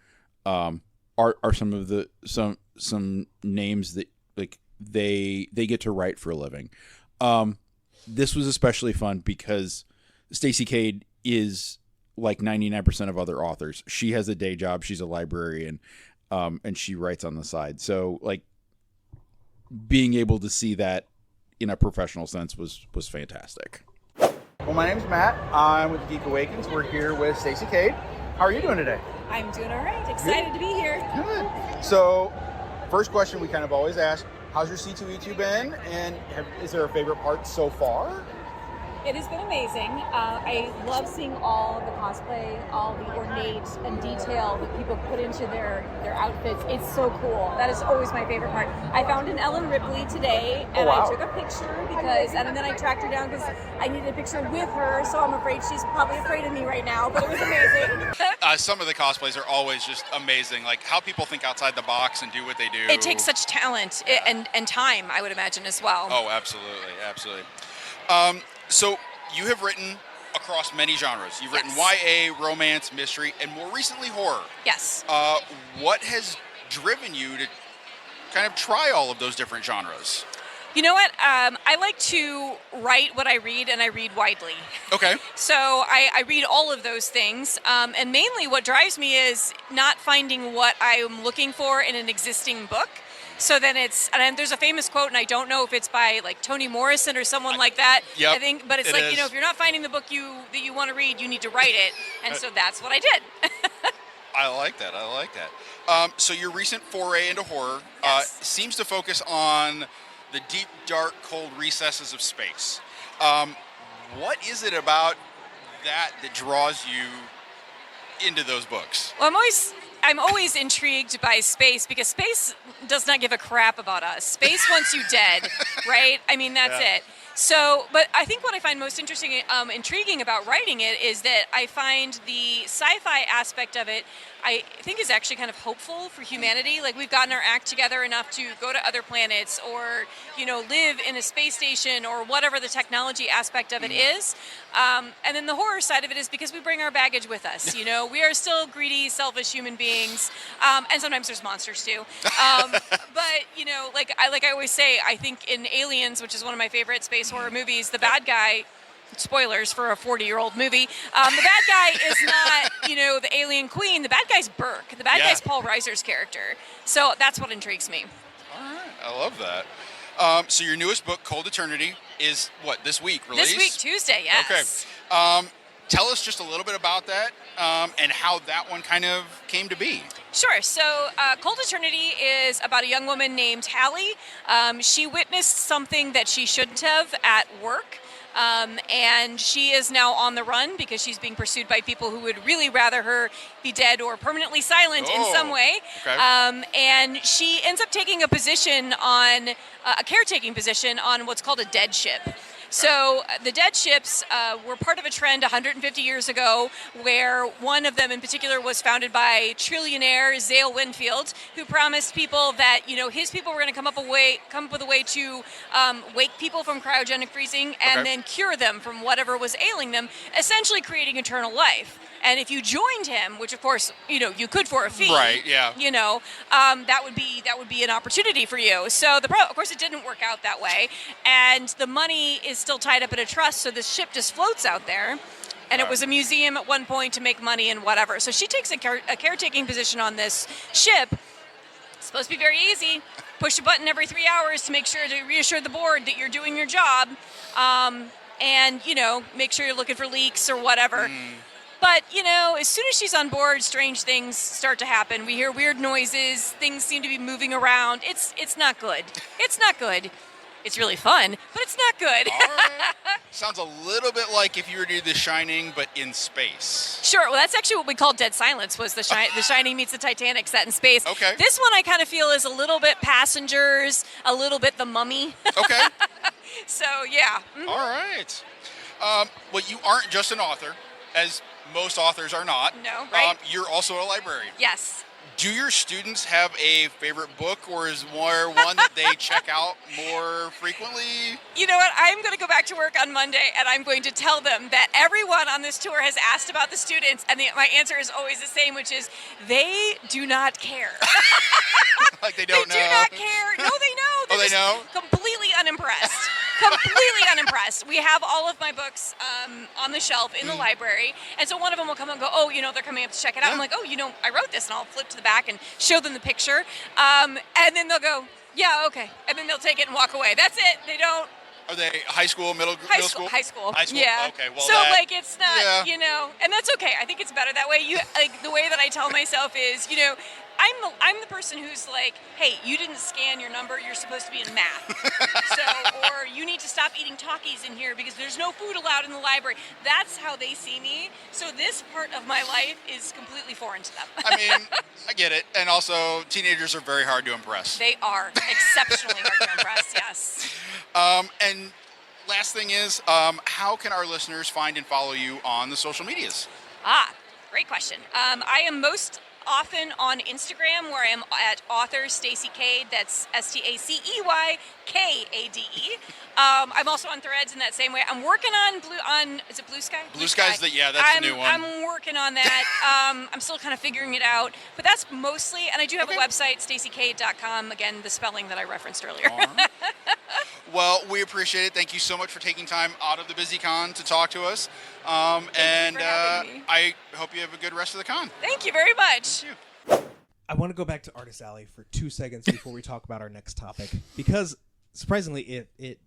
are some of the some names that like they get to write for a living. This was especially fun because Stacey Kade is like 99% of other authors. She has a day job. She's a librarian, and she writes on the side. So like being able to see that in a professional sense was fantastic. Well, my name's Matt. I'm with Geek Awakens. We're here with Stacey Kade. How are you doing today? I'm doing all right. Excited to be here. Good. So, first question we kind of always ask, how's your C2E2 been? And is there a favorite part so far? It has been amazing. I love seeing all the cosplay, all the ornate and detail that people put into their outfits. It's so cool. That is always my favorite part. I found an Ellen Ripley today, and I took a picture and then I tracked her down because I needed a picture with her, so I'm afraid she's probably afraid of me right now, but it was amazing. Some of the cosplays are always just amazing, like how people think outside the box and do what they do. It takes such talent and time, I would imagine, as well. Oh, absolutely, absolutely. So you have written across many genres. You've written YA, romance, mystery, and more recently horror. Yes. What has driven you to kind of try all of those different genres? You know what? I like to write what I read, and I read widely. Okay. So I read all of those things, and mainly what drives me is not finding what I'm looking for in an existing book. So then and there's a famous quote, and I don't know if it's by like Toni Morrison or someone like that. Yep, I think, but it's like, if you're not finding the book that you want to read, you need to write it. And so that's what I did. I like that. So your recent foray into horror seems to focus on the deep, dark, cold recesses of space. What is it about that draws you into those books? Well, I'm always intrigued by space because space does not give a crap about us. Space wants you dead, right? I mean, that's it. So, but I think what I find most intriguing about writing it is that I find the sci-fi aspect of it, I think, is actually kind of hopeful for humanity. Like, we've gotten our act together enough to go to other planets or, live in a space station or whatever the technology aspect of it is. And then the horror side of it is because we bring our baggage with us. We are still greedy, selfish human beings. And sometimes there's monsters too. But, like I always say, I think in Aliens, which is one of my favorite space horror movies, the bad guy, spoilers for a 40-year-old movie, the bad guy is not, the alien queen. The bad guy's Burke. The bad guy's Paul Reiser's character. So that's what intrigues me. All right. I love that. So your newest book, Cold Eternity, is this week released? This week, Tuesday, yes. Okay. Tell us just a little bit about that and how that one kind of came to be. Sure. So Cold Eternity is about a young woman named Hallie. She witnessed something that she shouldn't have at work. And she is now on the run because she's being pursued by people who would really rather her be dead or permanently silent in some way. Okay. And she ends up taking a position on a caretaking position on what's called a dead ship. So the dead ships were part of a trend 150 years ago where one of them in particular was founded by trillionaire Zale Winfield, who promised people that, his people were going to come up with a way to wake people from cryogenic freezing and then cure them from whatever was ailing them, essentially creating eternal life. And if you joined him, which of course, you could for a fee, right? Yeah. That would be an opportunity for you. So of course, it didn't work out that way, and the money is still tied up in a trust. So this ship just floats out there, and it was a museum at one point to make money and whatever. So she takes a caretaking position on this ship. It's supposed to be very easy. Push a button every 3 hours to make sure to reassure the board that you're doing your job, and make sure you're looking for leaks or whatever. But, as soon as she's on board, strange things start to happen. We hear weird noises. Things seem to be moving around. It's not good. It's not good. It's really fun, but it's not good. All right. Sounds a little bit like if you were to do The Shining, but in space. Sure. Well, that's actually what we called Dead Silence, was The Shining meets the Titanic set in space. Okay. This one I kind of feel is a little bit Passengers, a little bit The Mummy. Okay. So, yeah. Mm-hmm. All right. Well, you aren't just an author, as most authors are not. No, right? You're also a librarian. Yes. Do your students have a favorite book, or is more one that they check out more frequently? You know what? I'm going to go back to work on Monday, and I'm going to tell them that everyone on this tour has asked about the students, and my answer is always the same, which is they do not care. Like they don't know? They do not care. No, they know. They know? Completely unimpressed. Completely unimpressed. We have all of my books on the shelf in the library, and so one of them will come and go, oh, they're coming up to check it out. I'm like, oh, I wrote this, and I'll flip to the back and show them the picture, and then they'll go, yeah, okay, and then they'll take it and walk away. That's it. They don't. Are they high school, middle school? High school. High school. Yeah. Okay. Well, so it's not, yeah. and that's okay. I think it's better that way. The way that I tell myself is, I'm the person who's like, hey, you didn't scan your number. You're supposed to be in math. Or you need to stop eating Takis in here because there's no food allowed in the library. That's how they see me. So this part of my life is completely foreign to them. I mean, I get it. And also, teenagers are very hard to impress. They are exceptionally hard to impress, yes. And last thing is, how can our listeners find and follow you on the social medias? Great question. I am most often on Instagram, where I am at author Stacey Kade. That's STACEYKADE. I'm also on Threads in that same way. I'm working on is it Blue Sky? Blue Sky's that's the new one. I'm working on that. I'm still kind of figuring it out, but that's mostly. And I do have a website, StaceyKade.com. Again, the spelling that I referenced earlier. Right. Well, we appreciate it. Thank you so much for taking time out of the busy con to talk to us. Thank you for having me. I hope you have a good rest of the con. Thank you very much. Thank you. I want to go back to Artist Alley for 2 seconds before we talk about our next topic, because surprisingly, it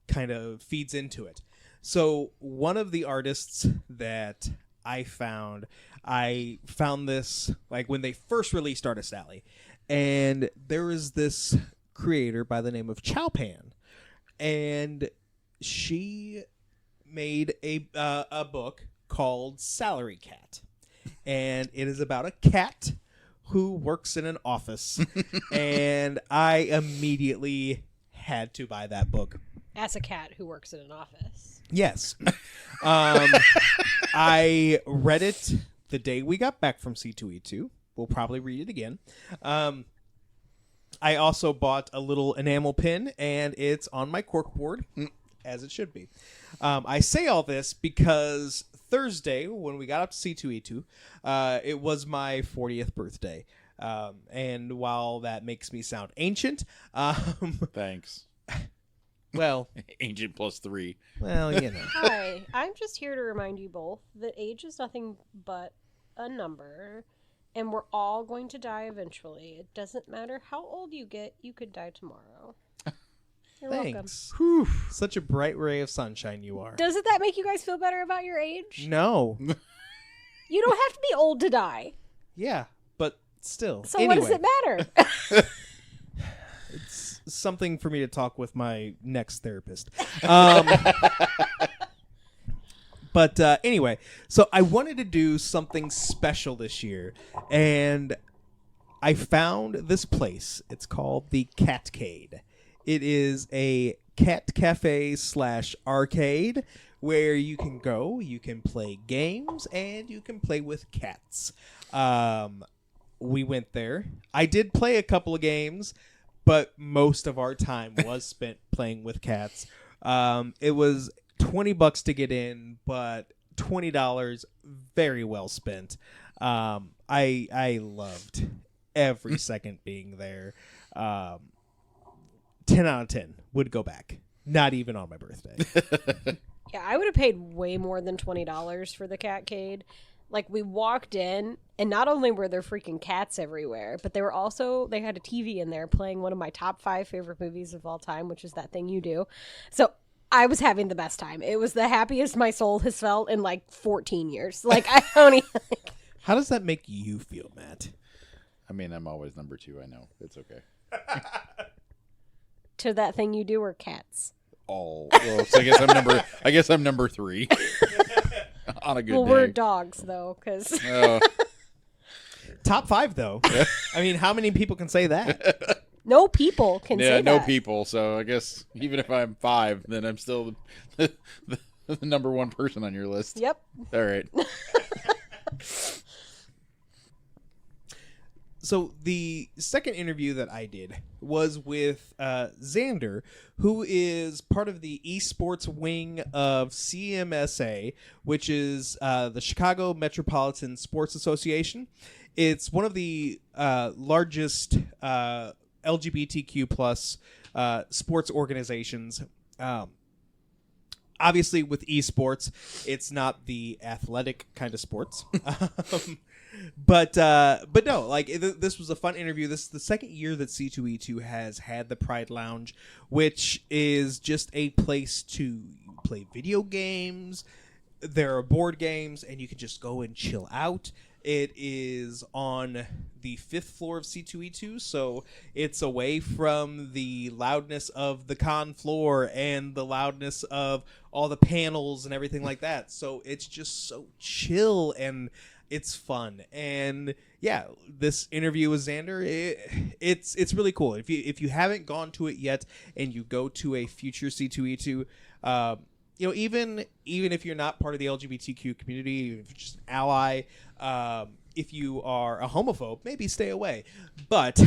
kind of feeds into it. So one of the artists that I found this like when they first released Artist Alley, and there was this creator by the name of Chowpan, and she made a book called Salary Cat, and it is about a cat who works in an office, and I immediately had to buy that book. As a cat who works in an office. Yes. I read it the day we got back from C2E2. We'll probably read it again. I also bought a little enamel pin, and it's on my corkboard, as it should be. I say all this because Thursday, when we got up to C2E2, it was my 40th birthday. And while that makes me sound ancient... Thanks. Well... Ancient plus 3. Well, you know. Hi, I'm just here to remind you both that age is nothing but a number, and we're all going to die eventually. It doesn't matter how old you get, you could die tomorrow. You're Thanks. welcome. Whew, such a bright ray of sunshine you are. Doesn't that make you guys feel better about your age? No. You don't have to be old to die. Yeah, but still. So anyway, what does it matter? It's something for me to talk with my next therapist. But anyway, so I wanted to do something special this year, and I found this place. It's called the Catcade. It is a cat cafe / arcade where you can go, you can play games, and you can play with cats. We went there. I did play a couple of games, but most of our time was spent playing with cats. It was $20 to get in, but $20 very well spent. I loved every second being there. 10 out of 10 would go back. Not even on my birthday. Yeah, I would have paid way more than $20 for the Catcade. Like, we walked in, and not only were there freaking cats everywhere, but they had a TV in there playing one of my top 5 favorite movies of all time, which is That Thing You Do. So I was having the best time. It was the happiest my soul has felt in like 14 years. Like, I don't even... How does that make you feel, Matt? I mean, I'm always number 2. I know. It's okay. To That Thing You Do or cats? Well, so I guess I'm number 3. On a good day. Well, we're dogs, though, because... Top 5, though. I mean, how many people can say that? No people can say that. Yeah, no people. So I guess even if I'm 5, then I'm still the number 1 person on your list. Yep. All right. So the second interview that I did was with Xander, who is part of the eSports wing of CMSA, which is the Chicago Metropolitan Sports Association. It's one of the largest LGBTQ plus sports organizations. Obviously, with eSports, it's not the athletic kind of sports. But no, like this was a fun interview. This is the second year that C2E2 has had the Pride Lounge, which is just a place to play video games. There are board games, and you can just go and chill out. It is on the 5th floor of C2E2, so it's away from the loudness of the con floor and the loudness of all the panels and everything like that. So it's just so chill and it's fun. And yeah, this interview with Xander, it's really cool. If you haven't gone to it yet and you go to a future C2E2, even if you're not part of the LGBTQ community, if you're just an ally, if you are a homophobe, maybe stay away. But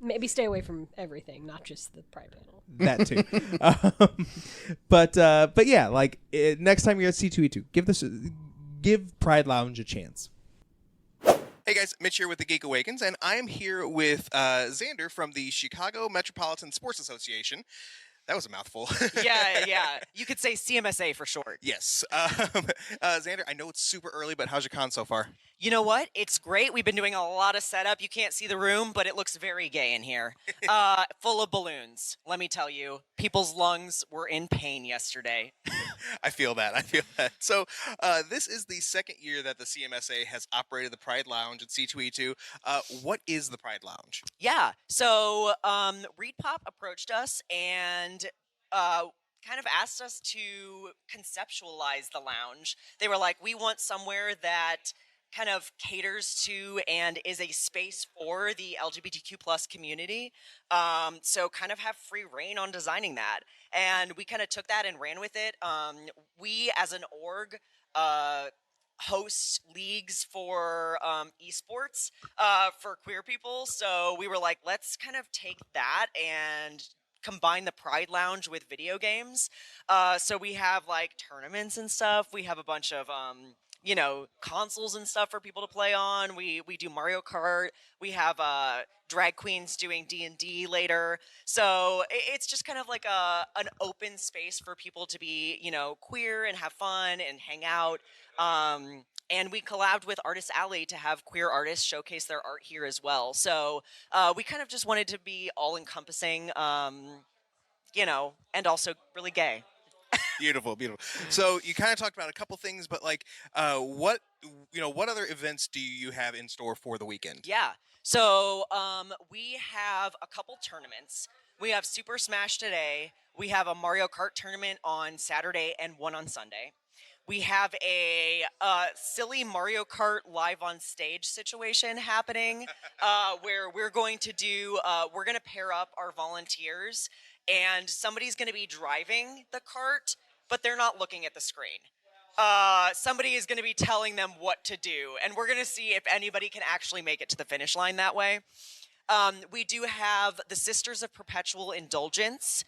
maybe stay away from everything, not just the Pride panel. That too. But yeah, like next time you're at C2E2, give Pride Lounge a chance. Hey guys, Mitch here with the Geek Awakens, and I am here with Xander from the Chicago Metropolitan Sports Association. That was a mouthful. Yeah. You could say CMSA for short. Yes. Xander, I know it's super early, but how's your con so far? You know what? It's great. We've been doing a lot of setup. You can't see the room, but it looks very gay in here. Full of balloons. Let me tell you, people's lungs were in pain yesterday. I feel that. So this is the second year that the CMSA has operated the Pride Lounge at C2E2. What is the Pride Lounge? Yeah. So Reed Pop approached us and kind of asked us to conceptualize the lounge. They were like, we want somewhere that kind of caters to and is a space for the LGBTQ plus community. So kind of have free reign on designing that. And we kind of took that and ran with it. We as an org host leagues for eSports for queer people. So we were like, let's kind of take that and combine the Pride Lounge with video games. So we have like tournaments and stuff. We have a bunch of consoles and stuff for people to play on. We do Mario Kart. We have drag queens doing D&D later. So it's just kind of like an open space for people to be, queer and have fun and hang out. And we collabed with Artist Alley to have queer artists showcase their art here as well. So we kind of just wanted to be all-encompassing, and also really gay. Beautiful. So you kind of talked about a couple things, but like, what other events do you have in store for the weekend? Yeah. So we have a couple tournaments. We have Super Smash today. We have a Mario Kart tournament on Saturday and one on Sunday. We have a silly Mario Kart live on stage situation happening where we're going to pair up our volunteers and somebody's going to be driving the cart, but they're not looking at the screen. Somebody is going to be telling them what to do, and we're going to see if anybody can actually make it to the finish line that way. We do have the Sisters of Perpetual Indulgence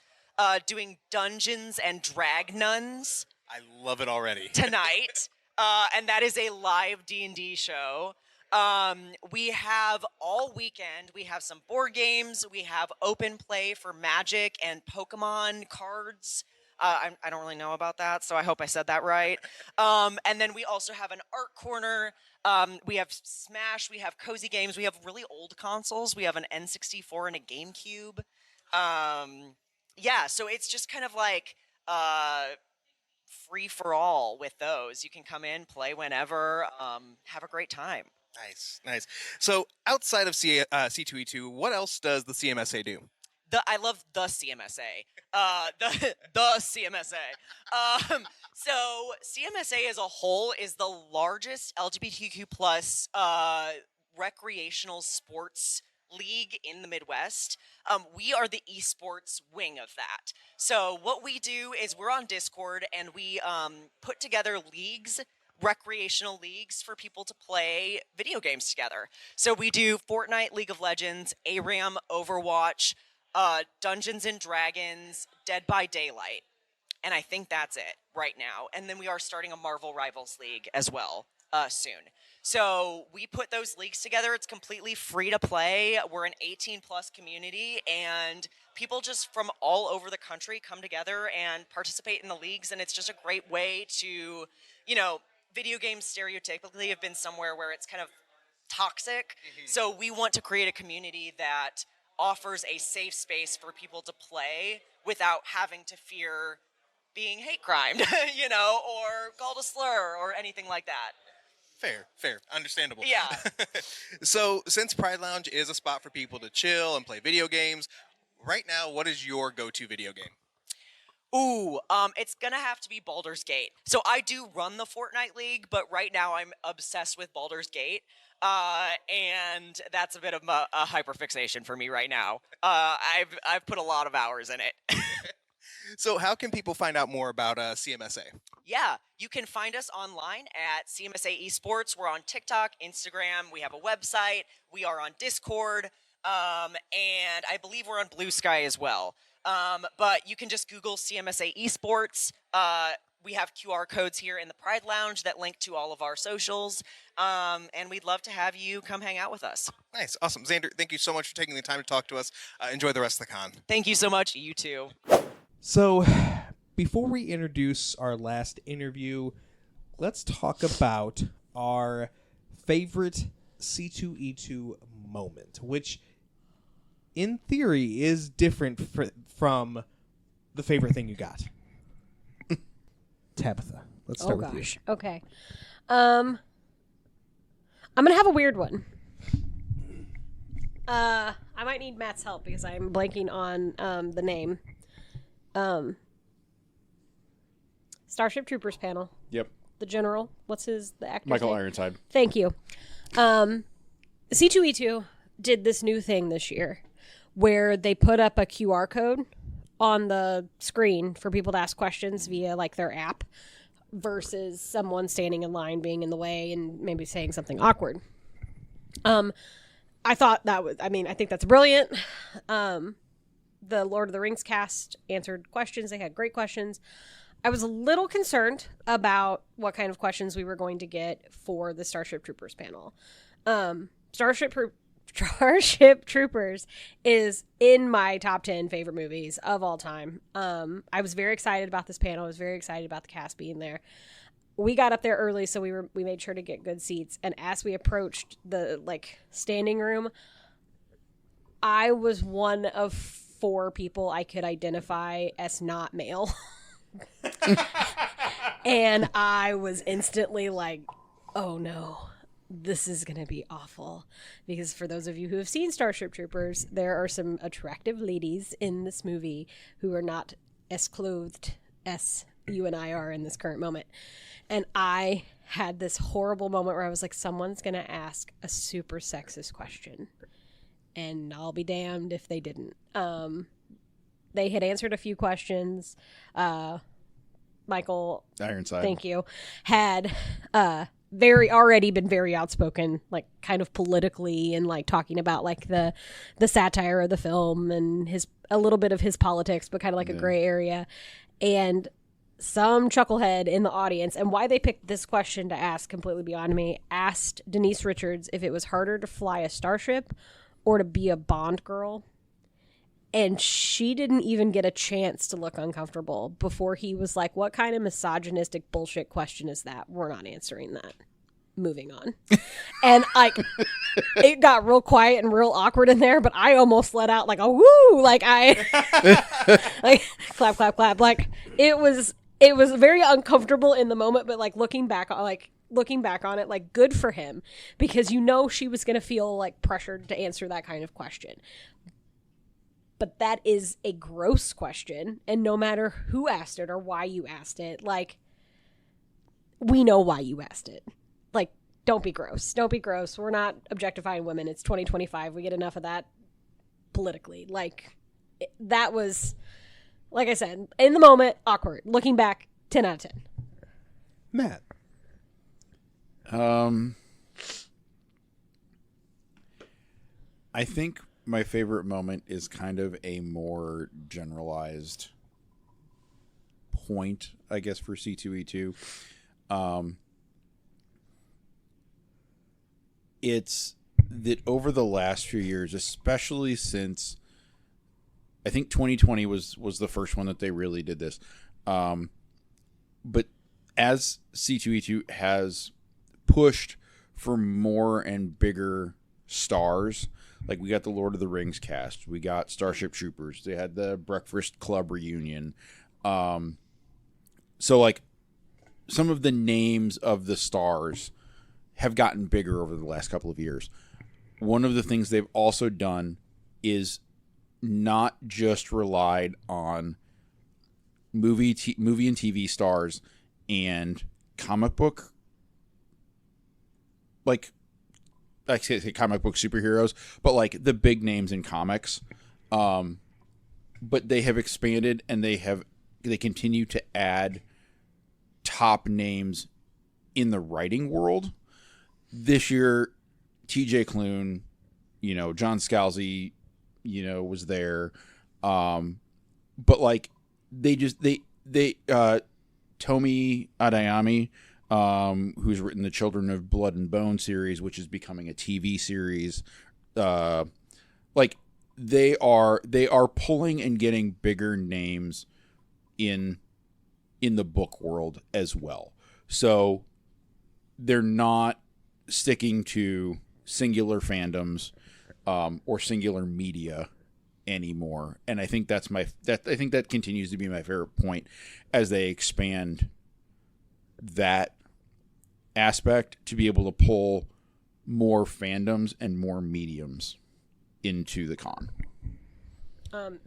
doing Dungeons and Drag Nuns. I love it already. Tonight, and that is a live D&D show. We have all weekend, we have some board games, we have open play for Magic and Pokemon cards. I don't really know about that, so I hope I said that right. And then we also have an art corner. We have Smash, we have cozy games, we have really old consoles. We have an N64 and a GameCube. So it's just kind of like free for all with those. You can come in, play whenever, have a great time. Nice. So outside of C2E2, what else does the CMSA do? I love the CMSA. The CMSA. So CMSA as a whole is the largest LGBTQ plus recreational sports league in the Midwest. We are the eSports wing of that. So what we do is we're on Discord and we put together recreational leagues for people to play video games together. So we do Fortnite, League of Legends, ARAM, Overwatch, Dungeons and Dragons, Dead by Daylight. And I think that's it right now. And then we are starting a Marvel Rivals League as well soon. So we put those leagues together. It's completely free to play. We're an 18 plus community and people just from all over the country come together and participate in the leagues. And it's just a great way to, video games stereotypically have been somewhere where it's kind of toxic. Mm-hmm. So we want to create a community that offers a safe space for people to play without having to fear being hate crimed, or called a slur or anything like that. Fair. Understandable. Yeah. So since Pride Lounge is a spot for people to chill and play video games, right now, what is your go-to video game? Ooh, it's gonna have to be Baldur's Gate. So I do run the Fortnite League, but right now I'm obsessed with Baldur's Gate. And that's a bit of a hyperfixation for me right now. I've put a lot of hours in it. So how can people find out more about CMSA? Yeah, you can find us online at CMSA eSports. We're on TikTok, Instagram. We have a website. We are on Discord. And I believe we're on Blue Sky as well. But you can just Google CMSA eSports. We have QR codes here in the Pride Lounge that link to all of our socials. And we'd love to have you come hang out with us. Nice. Awesome. Xander, thank you so much for taking the time to talk to us. Enjoy the rest of the con. Thank you so much. You too. So, before we introduce our last interview, let's talk about our favorite C2E2 moment, which in theory is different from the favorite thing you got. Tabitha, let's start with you. Okay. I'm going to have a weird one. I might need Matt's help because I'm blanking on the name. Starship Troopers panel. Yep. The general. What's the actor's Michael name? Ironside. Thank you. C2E2 did this new thing this year where they put up a QR code on the screen for people to ask questions via like their app versus someone standing in line being in the way and maybe saying something awkward. I thought that was, I think that's brilliant. The Lord of the Rings cast answered questions. They had great questions. I was a little concerned about what kind of questions we were going to get for the Starship Troopers panel. Starship Troopers is in my top 10 favorite movies of all time. I was very excited about this panel. I was very excited about the cast being there. We got up there early, so we made sure to get good seats. And as we approached the standing room, I was one of 4 people I could identify as not male. And I was instantly like, oh no, this is going to be awful. Because for those of you who have seen Starship Troopers, there are some attractive ladies in this movie who are not as clothed as you and I are in this current moment. And I had this horrible moment where I was like, someone's going to ask a super sexist question. And I'll be damned if they didn't. They had answered a few questions. Michael Ironside, thank you, had already been very outspoken, like kind of politically and like talking about like the satire of the film and a little bit of his politics, but kind of like a gray area. And some chucklehead in the audience, and why they picked this question to ask completely beyond me, asked Denise Richards if it was harder to fly a starship or to be a Bond girl. And she didn't even get a chance to look uncomfortable before he was like, what kind of misogynistic bullshit question is that? We're not answering that. Moving on. And it got real quiet and real awkward in there, but I almost let out like a woo, like clap, clap, clap. Like it was very uncomfortable in the moment, but like looking back on it, like good for him, because she was going to feel like pressured to answer that kind of question. But that is a gross question, and no matter who asked it or why you asked it, like, we know why you asked it. Like, don't be gross. Don't be gross. We're not objectifying women. It's 2025. We get enough of that politically. Like, that was, like I said, in the moment, awkward. Looking back, 10 out of 10. Matt. I think my favorite moment is kind of a more generalized point, I guess, for C2E2. It's that over the last few years, especially since I think 2020 was the first one that they really did this. But as C2E2 has pushed for more and bigger stars, like we got the Lord of the Rings cast, we got Starship Troopers, they had the Breakfast Club reunion. So like some of the names of the stars have gotten bigger over the last couple of years. One of the things they've also done is not just relied on movie and TV stars and comic book, like I say comic book superheroes, but like the big names in comics. But they have expanded and they continue to add top names in the writing world. This year, TJ Klune, John Scalzi, was there. But like Tomi Adeyemi, who's written the Children of Blood and Bone series, which is becoming a TV series. Like they are pulling and getting bigger names in the book world as well. So they're not sticking to singular fandoms or singular media anymore, and I think I think that continues to be my favorite point as they expand that aspect to be able to pull more fandoms and more mediums into the con.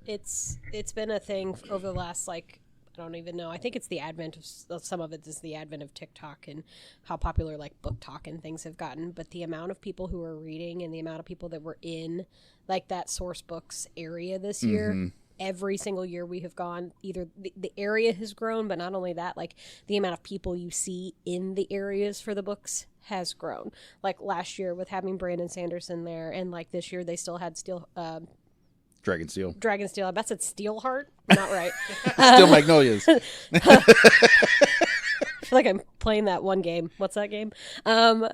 It's been a thing over the last, like, I don't even know. I think it's the advent of some of it is the advent of TikTok and how popular like book talk and things have gotten. But the amount of people who are reading and the amount of people that were in like that source books area this year, every single year we have gone, either the area has grown, but not only that, like the amount of people you see in the areas for the books has grown. Like last year with having Brandon Sanderson there, and like this year they still had Dragonsteel. I bet it's Steelheart. Not right. Steel Magnolias. I feel like I'm playing that one game. What's that game? Can't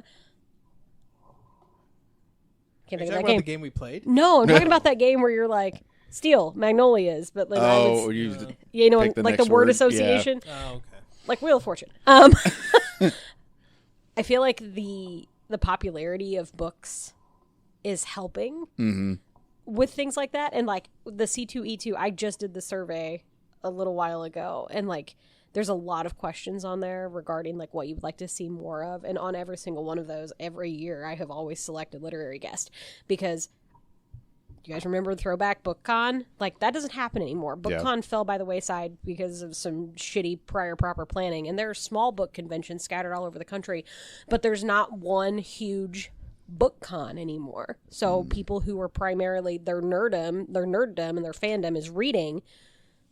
think of that game. The game we played? No, I'm talking about that game where you're like Steel Magnolias, but like you know, like the word association. Yeah. Oh, okay. Like Wheel of Fortune. I feel like the popularity of books is helping. With things like that, and like the C2E2, I just did the survey a little while ago, and like there's a lot of questions on there regarding like what you would like to see more of, and on every single one of those, every year I have always selected literary guest, because you guys remember the throwback BookCon? Like that doesn't happen anymore. BookCon fell by the wayside because of some shitty prior proper planning, and there are small book conventions scattered all over the country, but there's not one huge BookCon anymore. So people who are primarily their nerddom and their fandom is reading,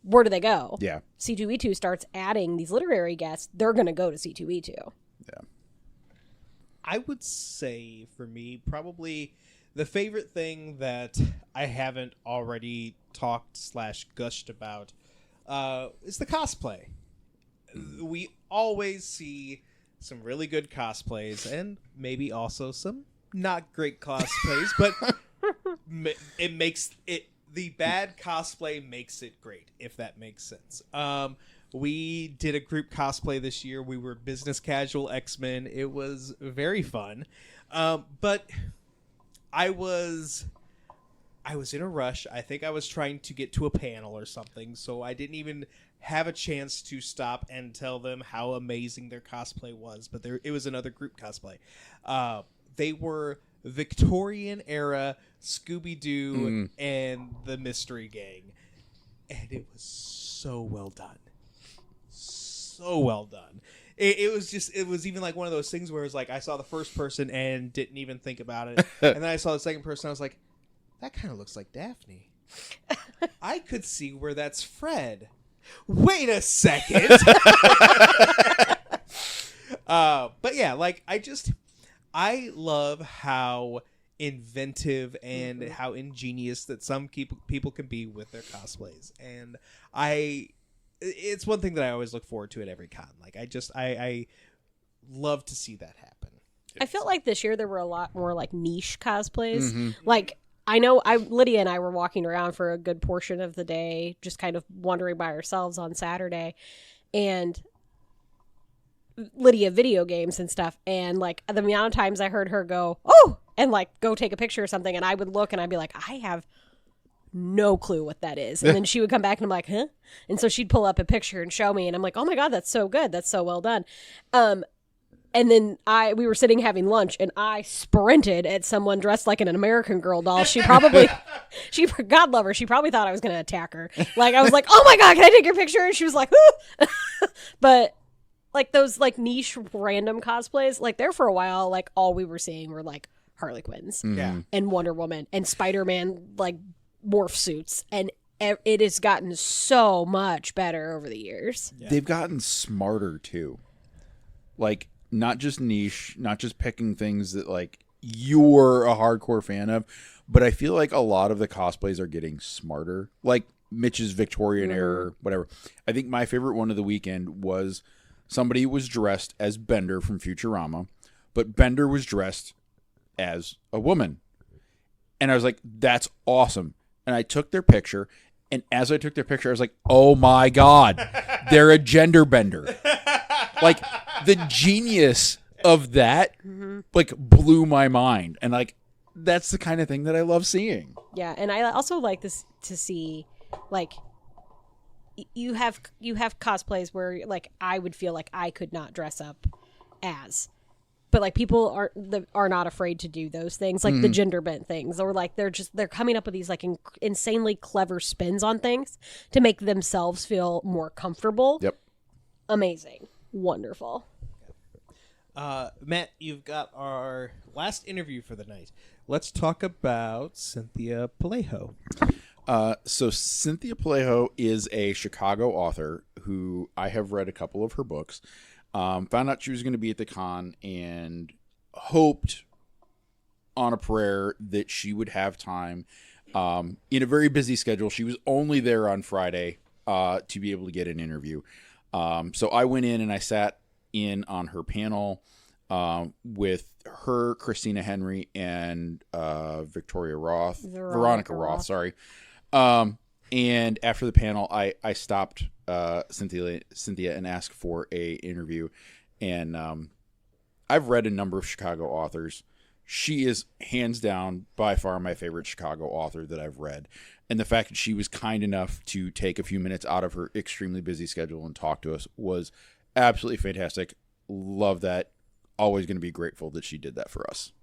where do they go? Yeah. C2E2 starts adding these literary guests, they're going to go to C2E2. Yeah. I would say for me, probably the favorite thing that I haven't already talked/gushed about is the cosplay. We always see some really good cosplays and maybe also some not great cosplays, but it makes it, the bad cosplay makes it great, if that makes sense. We did a group cosplay this year. We were business casual X-Men. It was very fun. But I was in a rush. I think I was trying to get to a panel or something, so I didn't even have a chance to stop and tell them how amazing their cosplay was. But it was another group cosplay. They were Victorian era Scooby-Doo and the Mystery Gang. And it was so well done. So well done. It was even like one of those things where it's like I saw the first person and didn't even think about it. And then I saw the second person. I was like, that kind of looks like Daphne. I could see where that's Fred. Wait a second. But yeah, like I love how inventive and how ingenious that some people can be with their cosplays, and it's one thing that I always look forward to at every con. Like I love to see that happen. I felt like this year there were a lot more like niche cosplays. Like I know Lydia and I were walking around for a good portion of the day, just kind of wandering by ourselves on Saturday, and Lydia video games and stuff, and like the amount of times I heard her go, "Oh," and like go take a picture or something, and I would look and I'd be like, I have no clue what that is, and then she would come back and I'm like, huh? And so she'd pull up a picture and show me, and I'm like, oh my god, that's so good, that's so well done. And then we were sitting having lunch, and I sprinted at someone dressed like an American Girl doll. She probably, God love her, she probably thought I was going to attack her. Like I was like, oh my god, can I take your picture? And she was like, but like those like niche random cosplays, like there for a while, like all we were seeing were like Harley Quinns and Wonder Woman and Spider-Man like morph suits, and it has gotten so much better over the years. They've gotten smarter too. Like not just niche, not just picking things that like you're a hardcore fan of, but I feel like a lot of the cosplays are getting smarter. Like Mitch's Victorian era, whatever. I think my favorite one of the weekend was somebody was dressed as Bender from Futurama, but Bender was dressed as a woman. And I was like, that's awesome. And I took their picture, And as I took their picture, I was like, oh my God, they're a gender bender. Like, the genius of that, like, blew my mind. And, like, that's the kind of thing that I love seeing. Yeah, and I also like this to see, like, you have cosplays where, like, I would feel like I could not dress up as. But, like, people are not afraid to do those things, like the gender bent things, or like they're coming up with these like insanely clever spins on things to make themselves feel more comfortable. Yep. Amazing. Wonderful. Matt, you've got our last interview for the night. Let's talk about Cynthia Pelayo. So Cynthia Pelayo is a Chicago author who I have read a couple of her books. Found out she was going to be at the con and hoped on a prayer that she would have time in a very busy schedule. She was only there on Friday to be able to get an interview. So I went in and I sat in on her panel with her, Christina Henry, and Veronica Roth. Sorry. And after the panel, I stopped Cynthia and asked for a interview. And I've read a number of Chicago authors. She is hands down by far my favorite Chicago author that I've read. And the fact that she was kind enough to take a few minutes out of her extremely busy schedule and talk to us was absolutely fantastic. Love that. Always going to be grateful that she did that for us.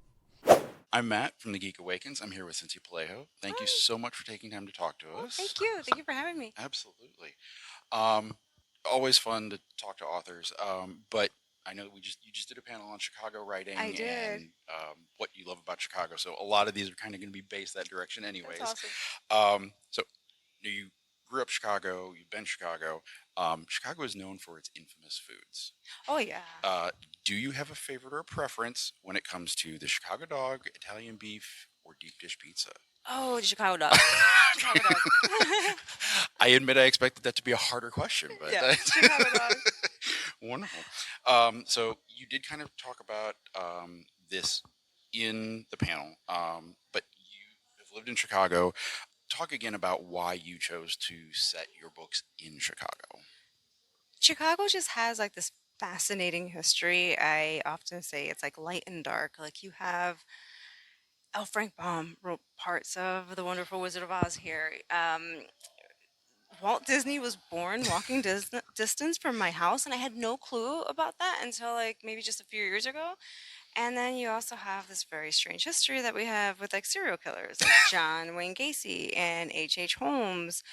I'm Matt from The Geek Awakens. I'm here with Cynthia Pelayo. Thank you so much for taking time to talk to us. Thank you. Thank you for having me. Absolutely. Always fun to talk to authors. But I know you just did a panel on Chicago writing and what you love about Chicago. So a lot of these are kind of going to be based that direction anyways. That's awesome. So you grew up Chicago, you've been Chicago. Chicago is known for its infamous foods. Oh, yeah. Do you have a favorite or a preference when it comes to the Chicago dog, Italian beef, or deep dish pizza? Oh, the Chicago dog. Chicago dog. I admit I expected that to be a harder question, but yeah, Chicago dog. Wonderful. So you did kind of talk about this in the panel, but you have lived in Chicago. Talk again about why you chose to set your books in Chicago. Chicago just has like this fascinating history. I often say it's like light and dark. Like you have L. Frank Baum wrote parts of The Wonderful Wizard of Oz here. Walt Disney was born walking distance from my house, and I had no clue about that until like maybe just a few years ago. And then you also have this very strange history that we have with like serial killers, like John Wayne Gacy and H.H. Holmes.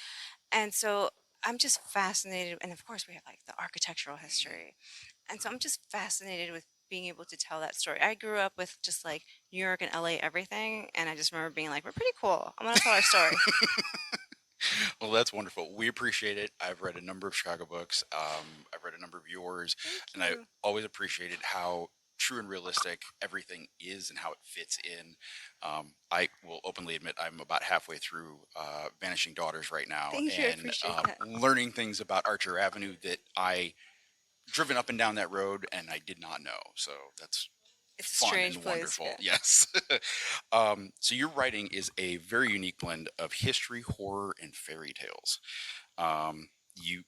And so I'm just fascinated. And of course, we have like the architectural history. And so I'm just fascinated with being able to tell that story. I grew up with just like New York and LA everything. And I just remember being like, we're pretty cool. I want to tell our story. Well, that's wonderful. We appreciate it. I've read a number of Chicago books. I've read a number of yours. And I always appreciated how true and realistic everything is and how it fits in. I will openly admit I'm about halfway through Vanishing Daughters right now. Thank you, I and appreciate that. learning things about Archer Avenue that I driven up and down that road and I did not know. So that's It's a fun strange and place, wonderful. yeah. Yes. So your writing is a very unique blend of history, horror, and fairy tales. You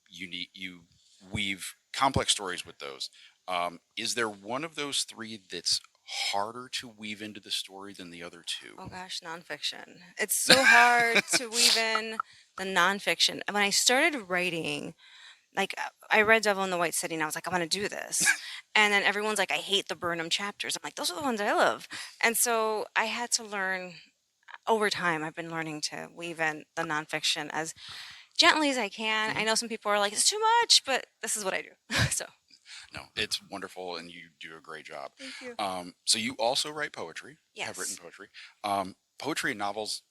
weave complex stories with those. Is there one of those three that's harder to weave into the story than the other two? Oh gosh, nonfiction. It's so hard to weave in the nonfiction. And when I started writing, like I read Devil in the White City and I was like, I want to do this. And then everyone's like, I hate the Burnham chapters. I'm like, those are the ones I love. And so I had to learn over time. I've been learning to weave in the nonfiction as gently as I can. I know some people are like, it's too much, but this is what I do. So. No, it's wonderful, and you do a great job. Thank you. So you also write poetry. Yes. Have written poetry. Poetry and novels,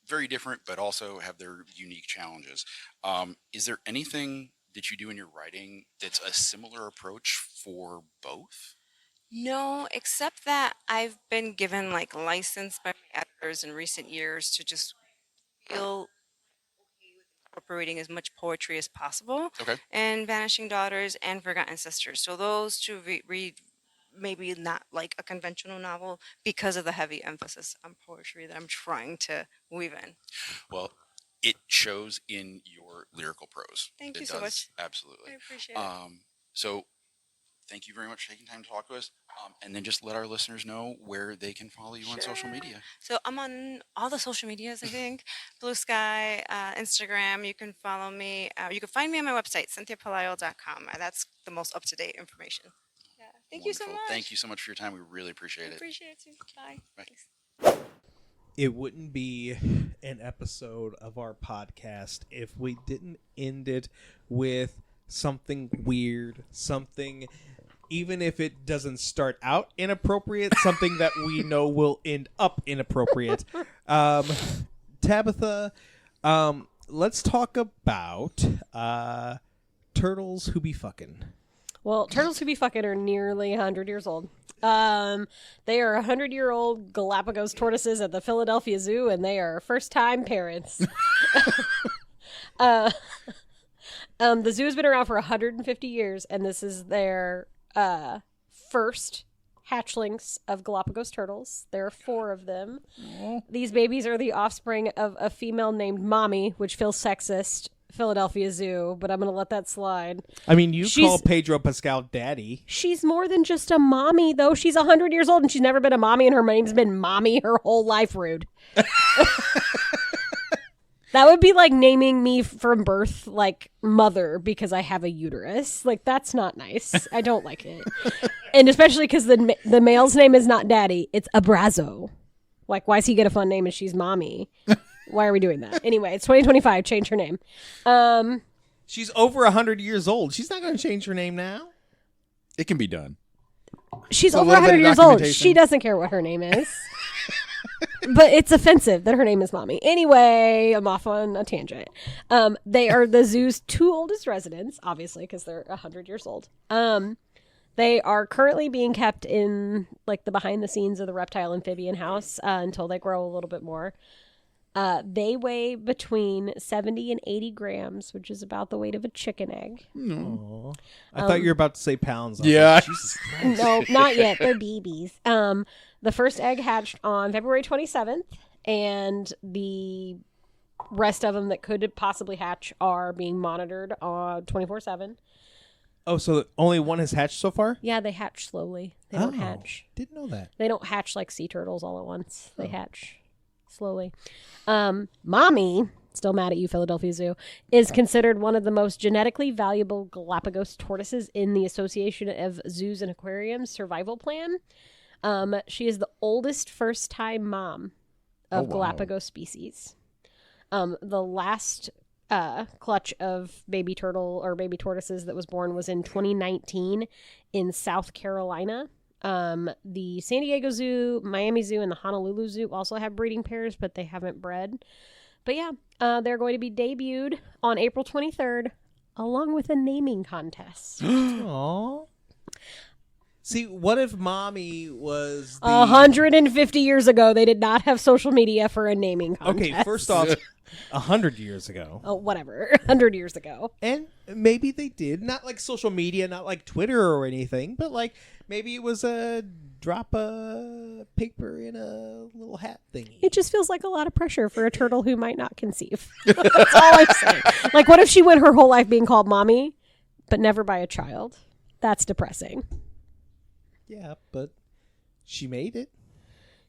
very different, but also have their unique challenges. Is there anything that you do in your writing that's a similar approach for both? No, except that I've been given like license by my editors in recent years to just feel incorporating as much poetry as possible. Okay. And Vanishing Daughters and Forgotten Sisters. So those two read maybe not like a conventional novel because of the heavy emphasis on poetry that I'm trying to weave in. Well, it shows in your lyrical prose. Thank you It so does, much. absolutely. I appreciate it. So thank you very much for taking time to talk to us. And then just let our listeners know where they can follow you on social media. So I'm on all the social medias, I think. Blue Sky, Instagram. You can follow me. You can find me on my website, cynthiapelayo.com. That's the most up-to-date information. Yeah. Thank you so Wonderful. much. Thank you so much for your time. We really appreciate it. Appreciate it too. Bye. Bye. Thanks. It wouldn't be an episode of our podcast if we didn't end it with something weird, something, even if it doesn't start out inappropriate, something that we know will end up inappropriate. Tabitha, let's talk about turtles who be fucking. Well, turtles who be fucking are nearly 100 years old. They are 100-year-old Galapagos tortoises at the Philadelphia Zoo, and they are first-time parents. The zoo has been around for 150 years, and this is their first hatchlings of Galapagos turtles. There are 4 of them. These babies are the offspring of a female named Mommy, which feels sexist, Philadelphia Zoo, but I'm going to let that slide. I mean, you call Pedro Pascal daddy. She's more than just a mommy, though. She's 100 years old, and she's never been a mommy, and her name's been Mommy her whole life, Rude. That would be like naming me from birth, like, Mother, because I have a uterus. Like, that's not nice. I don't like it. And especially because the male's name is not Daddy. It's Abrazo. Like, why does he get a fun name and she's Mommy? Why are we doing that? Anyway, it's 2025. Change her name. She's over 100 years old. She's not going to change her name now. It can be done. She's over 100 years old. She doesn't care what her name is. But it's offensive that her name is Mommy. Anyway, I'm off on a tangent. They are the zoo's 2 oldest residents, obviously, because they're 100 years old. They are currently being kept in, like, the behind the scenes of the reptile amphibian house until they grow a little bit more. They weigh between 70 and 80 grams, which is about the weight of a chicken egg. No. I thought you were about to say pounds. Yeah. Like, Jesus Christ. No, not yet. They're babies. The first egg hatched on February 27th, and the rest of them that could possibly hatch are being monitored 24/7. Oh, so only one has hatched so far? Yeah, they hatch slowly. They don't hatch. Didn't know that. They don't hatch like sea turtles all at once. They hatch slowly. Mommy, still mad at you, Philadelphia Zoo, is considered one of the most genetically valuable Galapagos tortoises in the Association of Zoos and Aquariums survival plan. She is the oldest first-time mom of Galapagos species. The last clutch of baby turtle or baby tortoises that was born was in 2019 in South Carolina. The San Diego Zoo, Miami Zoo, and the Honolulu Zoo also have breeding pairs, but they haven't bred. But yeah, they're going to be debuted on April 23rd, along with a naming contest. Aww. See, what if Mommy was 150 years ago, they did not have social media for a naming contest. Okay, first off, 100 years ago. Oh, whatever. 100 years ago. And maybe they did. Not like social media, not like Twitter or anything, but like maybe it was a drop a paper in a little hat thingy. It just feels like a lot of pressure for a turtle who might not conceive. That's all I'm saying. Like, what if she went her whole life being called Mommy, but never by a child? That's depressing. Yeah, but she made it.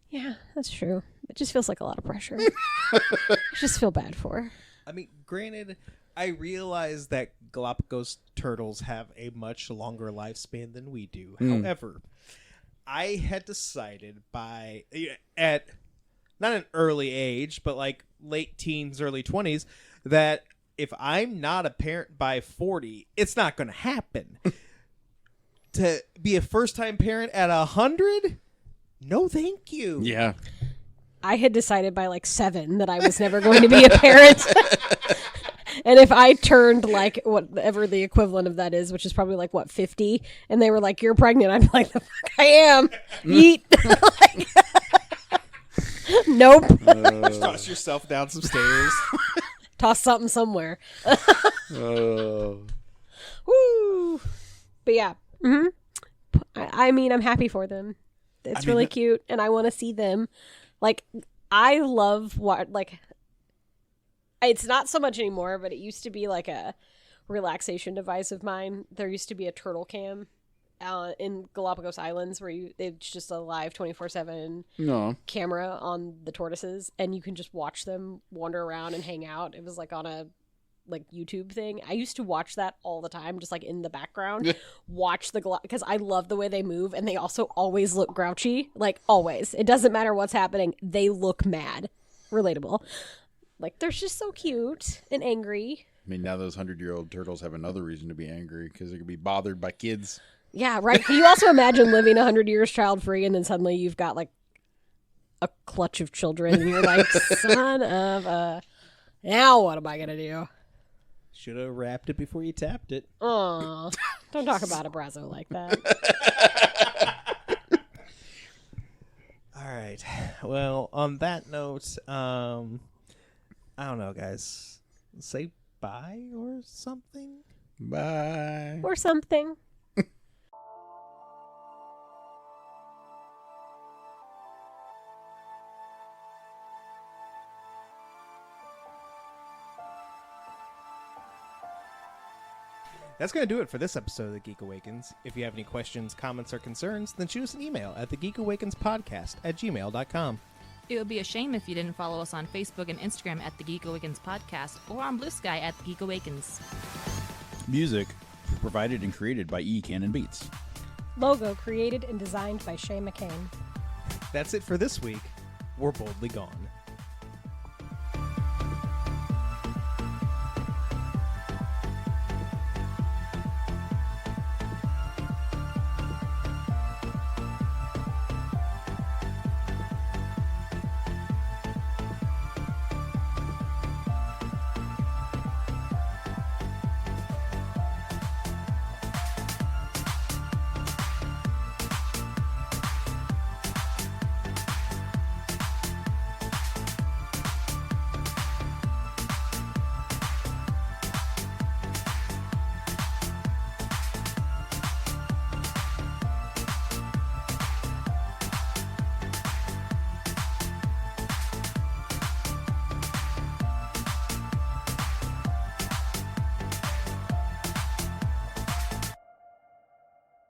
Yeah, that's true. It just feels like a lot of pressure. I just feel bad for her. I mean, granted, I realize that Galapagos turtles have a much longer lifespan than we do. However, I had decided at not an early age, but like late teens, early 20s, that if I'm not a parent by 40, it's not going to happen. To be a first-time parent at 100? No, thank you. Yeah. I had decided by like 7 that I was never going to be a parent. And if I turned like whatever the equivalent of that is, which is probably like, 50, and they were like, you're pregnant, I'm like, the fuck I am. Yeet. Nope. Just toss yourself down some stairs. Toss something somewhere. Woo. But yeah. Mm-hmm. I mean, I'm happy for them. It's really cute, and I want to see them. Like, I love It's not so much anymore, but it used to be like a relaxation device of mine. There used to be a turtle cam in Galapagos Islands where it's just a live 24/7 camera on the tortoises, and you can just watch them wander around and hang out. It was like on a YouTube thing. I used to watch that all the time, just like in the background. Watch because I love the way they move, and they also always look grouchy. Like always, it doesn't matter what's happening. They look mad. Relatable. Like they're just so cute and angry. I mean, now those 100-year-old turtles have another reason to be angry because they could be bothered by kids. Yeah, right. Can you also imagine living 100 years child-free and then suddenly you've got like a clutch of children and you're like, son of a... Now what am I going to do? Should have wrapped it before you tapped it. Aw, don't talk about Abrazo like that. All right. Well, on that note, I don't know, guys. Say bye or something? Bye. Or something. That's going to do it for this episode of The Geek Awakens. If you have any questions, comments, or concerns, then shoot us an email at thegeekawakenspodcast@gmail.com. It would be a shame if you didn't follow us on Facebook and Instagram at The Geek Awakens Podcast or on Blue Sky at The Geek Awakens. Music provided and created by E. Cannon Beats. Logo created and designed by Shay McCain. That's it for this week. We're boldly gone.